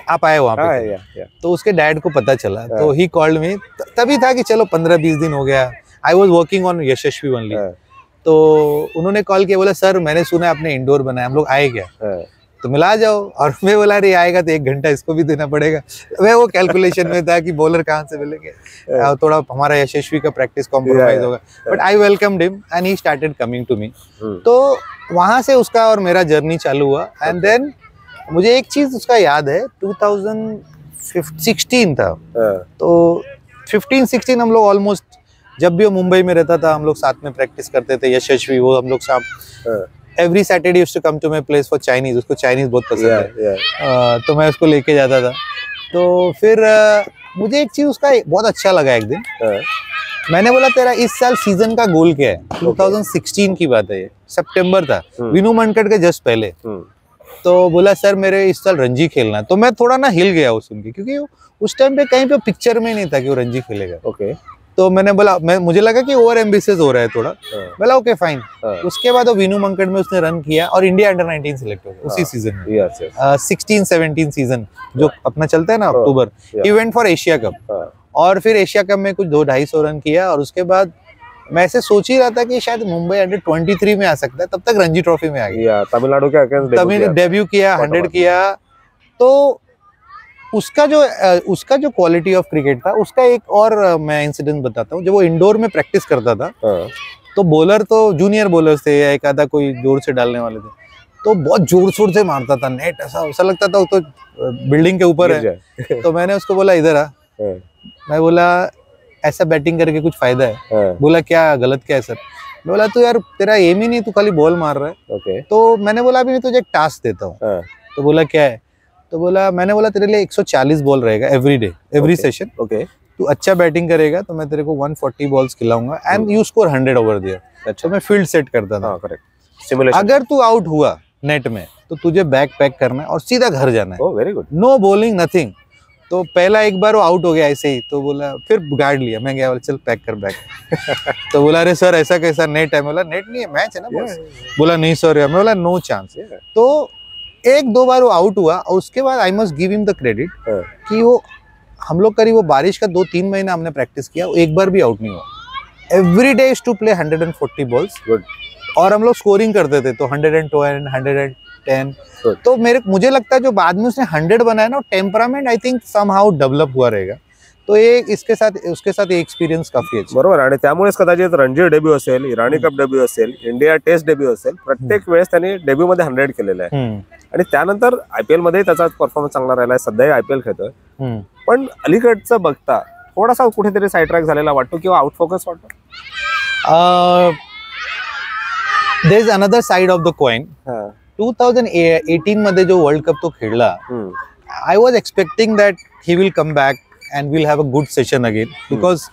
आप आए वहाँ पे? तो उसके डैड को पता चला, तो ही कॉल्ड मी। तभी था कि चलो 15-20 दिन हो गया, I was working on Yashasvi only. तो उन्होंने कॉल किया, बोला सर मैंने सुना आपने इंडोर बनाया, हम लोग आए क्या? तो मिला जाओ। और मैं बोला अरे आएगा तो 1 घंटा इसको भी देना पड़ेगा। मैं वो कैलकुलेशन में था कि बॉलर कहाँ से मिलेंगे, थोड़ा हमारा यशस्वी का प्रैक्टिस कॉम्प्रोमाइज होगा। But I welcomed him and he started coming to me. तो वहां से उसका और मेरा जर्नी चालू हुआ। एंड देन मुझे एक चीज उसका याद है, 2016 था। तो 15-16 हम लोग ऑलमोस्ट, जब भी वो मुंबई में रहता था हम लोग साथ में प्रैक्टिस करते थे। यशस्वी वो हम लोग साथ every Saturday used to come to my place for Chinese, उसको चाइनीज बहुत पसंद है। तो मैं उसको लेके जाता था। तो फिर मुझे एक चीज उसका बहुत अच्छा लगा। एक दिन मैंने बोला तेरा इस साल सीजन का गोल क्या है? 2016 की बात है, सितंबर था, विनू मनकट के जस्ट पहले। तो बोला सर मेरे इस साल रणजी खेलना है। तो मैं थोड़ा ना हिल गया वो सुन के, क्योंकि उस टाइम पे कहीं पे पिक्चर में नहीं था कि वो रणजी खेलेगा। ओके, तो मैंने बोला, मुझे लगा कि ओवर एम्बिशियस हो रहा है थोड़ा। बोला ओके फाइन। उसके बाद वो विनू मनकट में उसने रन किया और इंडिया अंडर 19 सिलेक्ट हो गया उसी सीजन में। 16-17 सीजन जो अपना चलता है ना अक्टूबर, इवेंट फॉर एशिया कप। और फिर एशिया कप में कुछ 200-250 रन किया। और उसके बाद मैं ऐसे सोच ही रहा था कि शायद मुंबई अंडर 23 में आ सकता है, तब तक रणजी ट्रॉफी में आ गया। तमिलनाडु के अगेंस्ट डेब्यू किया, 100 किया। तो उसका जो क्वालिटी ऑफ क्रिकेट था, उसका एक और मैं इंसिडेंट बताता हूँ। जब वो इंडोर में प्रैक्टिस करता था तो बॉलर तो जूनियर बॉलर्स थे या एक आधा कोई जोर से डालने वाले थे, तो बहुत जोर शोर से मारता था नेट, ऐसा लगता था तो बिल्डिंग के ऊपर है। तो मैंने उसको बोला इधर आ। मैं बोला ऐसा बैटिंग करके कुछ फायदा है? बोला क्या गलत क्या है सर? मैं बोला तू यार तेरा एम ही नहीं, तू खाली बॉल मार रहा है। तो मैंने बोला अभी मैं तुझे एक टास्क देता हूँ। तो बोला क्या है? तो बोला, मैंने बोला तेरे लिए 140 बॉल रहेगा एवरी डे, एवरी सेशन। तू अच्छा बैटिंग करेगा तो मैं तेरे को 140 बॉल्स खिलाऊंगा and you score 100 over there. अच्छा, मैं फील्ड सेट करता था। अगर तू आउट हुआ नेट में तो तुझे बैग पैक करना है और सीधा घर जाना है। Very good, no bowling nothing. तो पहला एक बार वो आउट हो गया ऐसे ही, तो बोला फिर गार्ड लिया, मैं गया बोला चल पैक कर बैग। तो बोला अरे सर ऐसा कैसा, नेट है? बोला नेट नहीं है, मैच है ना बॉस। बोला नहीं सर यार। मैं बोला नो चांस। तो 1-2 बार वो आउट हुआ और उसके बाद I must give him the credit कि वो हम लोग करीब वो बारिश का 2-3 महीना हमने प्रैक्टिस किया, एक बार भी आउट नहीं हुआ। Every day is to play 140 balls. और हम लोग स्कोरिंग करते थे तो 112, 110। तो मुझे लगता है जो बाद में उसने 100 बनाया ना, temperament I think somehow develop हुआ रहेगा। तो ये इसके साथ उसके साथ एक्सपिरियन्स काफी आहे. बरोबर. आणि त्यामुळेच कदाचित रणजी डेब्यू असेल, इराणी कप डेब्यू असेल, इंडिया टेस्ट डेब्यू असेल, प्रत्येक वेळेस त्यांनी डेब्यू मध्ये 100 केलेलं आहे. आणि त्यानंतर आयपीएल मध्ये त्याचा परफॉर्मन्स चांगला राहिला आहे. सध्याही आयपीएल खेळतोय. पण अलीकडचं बघता थोडासा कुठेतरी साइड ट्रॅक झालेला वाटतो किंवा आउट फोकस वाटतो. There is another side of the coin. 2018 मध्ये जो वर्ल्ड कप तो खेळला, I was expecting that he will come back and we'll have a good session again because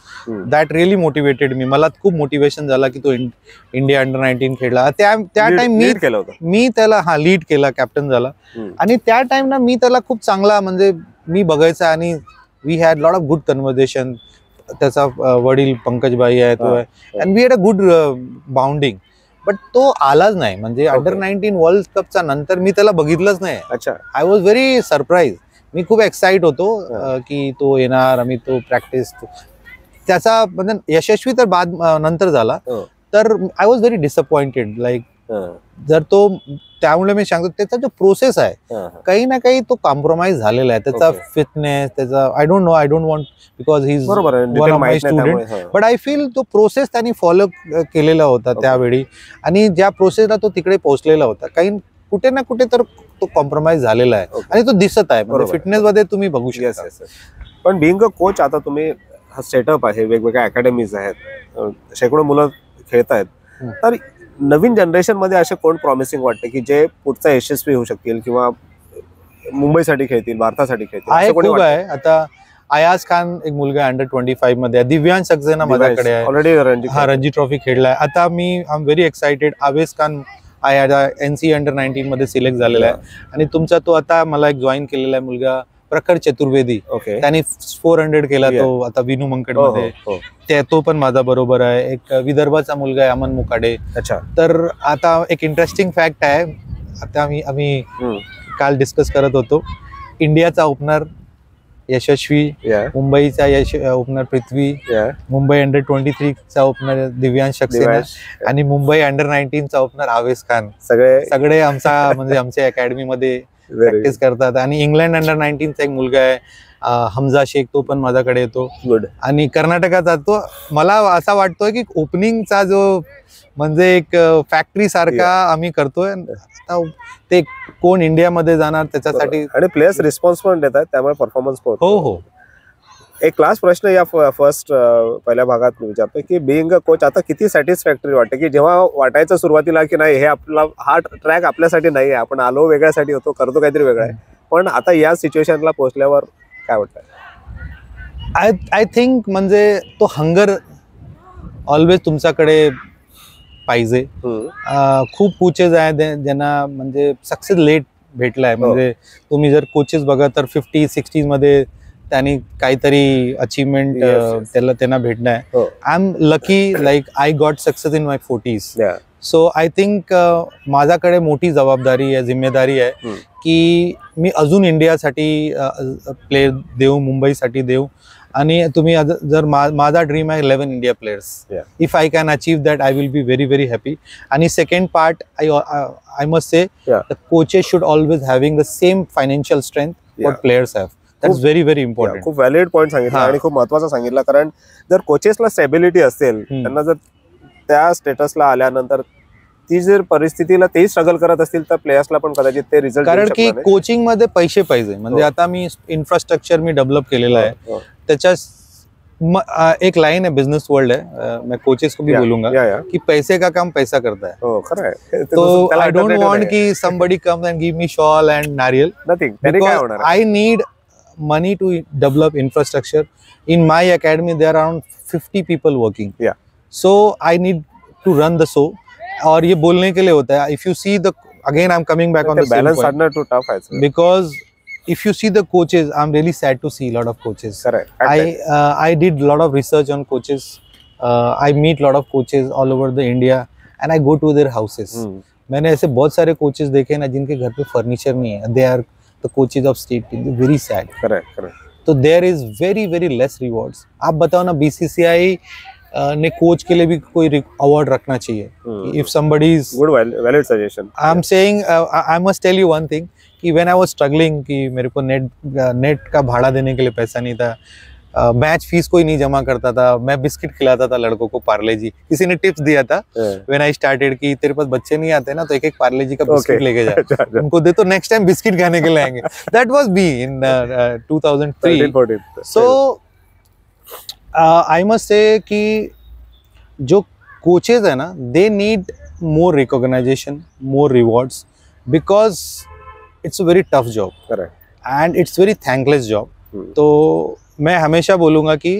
that really motivated me. मला खूप motivation झाला की तो इंडिया अंडर 19 खेळला. त्या टाइम मी त्याला लीड केला, कॅप्टन झाला. आणि त्या टाइम ना मी त्याला खूप चांगला म्हणजे मी बघायचा आणि we had lot of good conversation. त्याचा वडील पंकजभाई आहे तो आहे and we had a good bonding. But तो आलाच नाही म्हणजे अंडर 19 वर्ल्ड कपचा नंतर मी त्याला बघितलंच नाही. अच्छा. I was very surprise. मी खूप एक्साइट होतो की तो येणार. आम्ही तो प्रॅक्टिस त्याचा म्हणजे यशस्वी तर बाद नंतर झाला. तर आय वॉज व्हेरी डिसअपॉइंटेड. लाईक जर तो, त्यामुळे मी सांगतो त्याचा जो प्रोसेस आहे काही ना काही तो कॉम्प्रोमाइज झालेला आहे, त्याचा फिटनेस, त्याचा I don't know, I don't want because he is one of my student, but I feel तो प्रोसेस त्यांनी फॉलो केलेला होता त्यावेळी, आणि ज्या प्रोसेसला तो तिकडे पोहोचलेला होता, काही कुठे ना कुठे तर तो कॉम्प्रोमाइज झालेला आहे आणि तो दिसत आहे, म्हणजे फिटनेस मध्ये तुम्ही बघू शकता. पण बिंग अ कोच, आता तुम्ही हा सेटअप आहे, वेगवेगळ्या अकॅडमीज आहेत, शेकडो मुलं खेळत आहेत, तर नवीन जनरेशन मध्ये असे कोण प्रॉमिसिंग वाटते की जे पुढचा यशस्वी होऊ शकतील किंवा मुंबईसाठी खेळतील, भारतासाठी खेळतील? खूप आहे. आता अयाज खान एक मुलगा आहे, अंडर-25 मध्ये, दिव्यांश सक्सेना माझ्याकडे आहे, ऑलरेडी रणजी ट्रॉफी खेळलाय. आता मी आय एम व्हेरी एक्साइटेड, आवेश खान NC अंडर-19 मध्ये सिलेक्ट झालेला आहे, आणि तुमचा तो आता मला एक जॉईन केलेला आहे मुलगा प्रखर चतुर्वेदी, त्यांनी 400 केला तो आता विनू मंकड मध्ये, तो पण माझा बरोबर आहे. एक विदर्भाचा मुलगा आहे अमन मुकाडे. अच्छा. तर आता एक इंटरेस्टिंग फॅक्ट आहे, आता आम्ही काल डिस्कस करत होतो, इंडियाचा ओपनर यशस्वी, मुंबईचा ओपनर पृथ्वी, मुंबई अंडर-23 चा ओपनर दिव्यांश सक्सेना, आणि मुंबई अंडर-19 चा ओपनर आवेश खान, सगळे आमचा म्हणजे आमच्या अकॅडमी मध्ये प्रॅक्टिस करतात. आणि इंग्लंड अंडर-19 चा एक मुलगा आहे हमजा शेख, तो पण माझ्याकडे येतो. आणि कर्नाटकाचा तो, मला असा वाटतोय की ओपनिंगचा जो म्हणजे एक फॅक्टरी सारखा आम्ही करतोय, ते कोण इंडियामध्ये जाणार त्याच्यासाठी, आणि प्लेयर्स रिस्पॉन्स पण देतात, त्यामुळे परफॉर्मन्स पण. हो. एक लास्ट प्रश्न या फर्स्ट पहिल्या भागात मी विचारतोय की बिंग अ कोच आता किती सॅटिस्फॅक्टरी वाटते, की जेव्हा वाटायचं सुरुवातीला की नाही हे आपला हा ट्रॅक आपल्यासाठी नाही आहे, आपण आलो वेगळ्यासाठी होतो, करतो काहीतरी वेगळं आहे, पण आता या सिच्युएशनला पोहोचल्यावर काय वाटतं? आय थिंक म्हणजे तो हंगर ऑलवेज तुमच्याकडे पाहिजे. खूप कोचेस आहेत ज्यांना म्हणजे सक्सेस लेट भेटलाय, म्हणजे तुम्ही जर कोचेस बघा तर 50-60 मध्ये त्यांनी काहीतरी अचीवमेंट त्यांना भेटणं आहे. I am lucky, like I got success in my 40s. So I think माझ्याकडे मोठी जबाबदारी आहे, जिम्मेदारी आहे की मी अजून इंडियासाठी प्लेयर देऊ, मुंबईसाठी देऊ, आणि तुम्ही जर माझा ड्रीम आहे 11 India players. If I can achieve that I will be very very happy. आणि second part, I must say the coaches should always having the same financial strength what players have. That's very very important. खूप valid point सांगितला आणि खूप महत्वाचा सांगितला, कारण जर कोचेसला stability असेल, त्यांना जर त्या स्टेटसला आल्यानंतर ती जर परिस्थितीला तेही स्ट्रगल करत असतील तर प्लेयर्सला पण कदाचित ते रिझल्ट, कारण की कोचिंग मध्ये पैसे पाहिजे. म्हणजे आता मी इन्फ्रास्ट्रक्चर मी डेव्हलप केलेला आहे, त्याच्या एक लाइन है बिजनेस वर्ल्ड है, मैं कोचेस को भी बोलूंगा कि पैसे का काम पैसा करता है. तो आई डोंट वांट कि somebody comes and give me shawl and नारियल, because I need money to develop infrastructure. In my academy there are around 50 people working. So I need to run the show. और ये बोलने के लिए होता है. If you see the, again I'm coming back on the balance partner too tough, because if you see the coaches, I'm really sad to see a lot of coaches. Correct. I did a lot of research on coaches. I meet a lot of coaches all over the India and I go to their houses. मैंने ऐसे बहुत सारे coaches देखे ना जिनके घर पे furniture नहीं है. They are the coaches of state team. They're very sad. Correct. तो there is very very less rewards. आप बताओ ना, BCCI ने कोच के लिए भी कोई अवार्ड रखना चाहिए. If somebody is good, valid suggestion. I'm saying I must tell you one thing कि when I was struggling कि मेरे को नेट का भाड़ा देने के लिए पैसा नहीं था, मैच फीस कोई नहीं जमा करता था, मैं बिस्किट खिलाता था लड़कों को, पार्ले जी. किसी ने टिप्स दिया था when I started कि तेरे पास बच्चे नहीं आते ना तो एक पार्ले जी का बिस्किट लेके जा, उनको दे तो नेक्स्ट टाइम बिस्किट खाने के लिए आएंगे. That was me in 2003. So I must say कि जो कोचेस है ना, they need more recognition, more rewards, because it's a very tough job. Correct. And it's very thankless job. तो मैं हमेशा बोलूँगा कि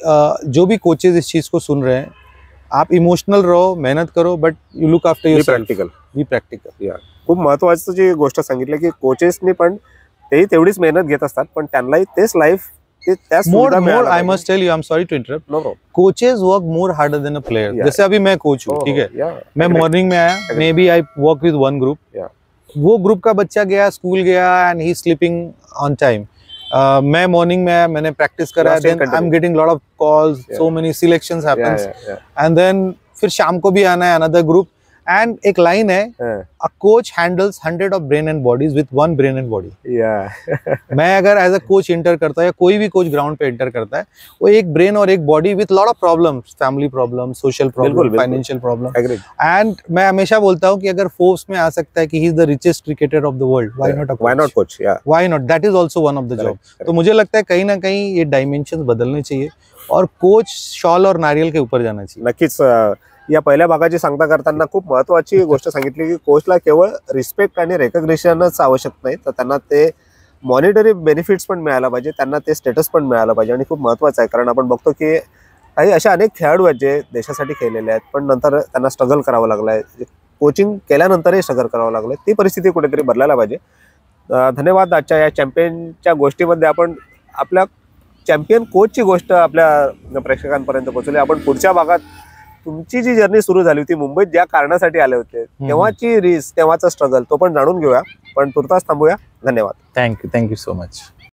जो भी कोचेस इस चीज़ को सुन रहे हैं, आप इमोशनल रहो, मेहनत करो, but you look after yourself. B practical. खूप महत्वाची जी गोष्ट सांगितली की कोचेसनी पण तेही तेवढीच मेहनत घेत असतात, पण त्यांनाही तेच life more I must tell you, I'm sorry to interrupt. No. Coaches work more harder than a player. जैसे अभी मैं कोच हूँ, ठीक है, मैं मॉर्निंग में आया, maybe I work with one group, वो ग्रुप का बच्चा गया, स्कूल गया and he sleeping on time. मैं मॉर्निंग में आया, मैंने प्रैक्टिस करा, then I am getting lot of calls, so many selections happens, and then फिर शाम को भी आना है अनदर ग्रुप, एंड एक लाइन है, a coach handles 100 of brain and bodies with 1 brain and body. मैं अगर एज अ कोच इंटर करता हूँ या कोई भी कोच ग्राउंड पे इंटर करता है, वो एक ब्रेन और एक body with lot of problems, family problem, social problem, financial problem. And मैं हमेशा बोलता हूँ कि अगर फोर्ब्स में आ सकता है कि ही is the richest cricketer of the world, why not coach, why not, that is also one of the job. तो मुझे लगता है कहीं ना कहीं ये डायमेंशंस बदलने चाहिए और कोच शॉल और नारियल के ऊपर जाना चाहिए। नक्कीच या पहिल्या भागाची सांगता करताना खूप महत्त्वाची गोष्ट सांगितली की कोचला केवळ रिस्पेक्ट आणि रेकग्निशनच आवश्यक नाही, तर त्यांना ते मॉनिटरी बेनिफिट्स पण मिळायला पाहिजे, त्यांना ते स्टेटस पण मिळालं पाहिजे। आणि खूप महत्त्वाचं आहे कारण आपण बघतो की काही अशा अनेक खेळाडू आहेत जे देशासाठी खेळलेले आहेत पण नंतर त्यांना स्ट्रगल करावं लागलंय, कोचिंग केल्यानंतरही स्ट्रगल करावं लागलंय, ती परिस्थिती कुठेतरी बदलायला पाहिजे। धन्यवाद। आजच्या या चॅम्पियनच्या गोष्टीमध्ये आपण आपल्या चॅम्पियन कोचची गोष्ट आपल्या प्रेक्षकांपर्यंत पोहोचवली। आपण पुढच्या भागात तुमची जी जर्नी सुरू झाली होती मुंबईत ज्या कारणासाठी आले होते तेव्हाची रिस्क, तेव्हाचा स्ट्रगल तो पण जाणून घेऊया, पण तुर्तास थांबूया। धन्यवाद। Thank you so much.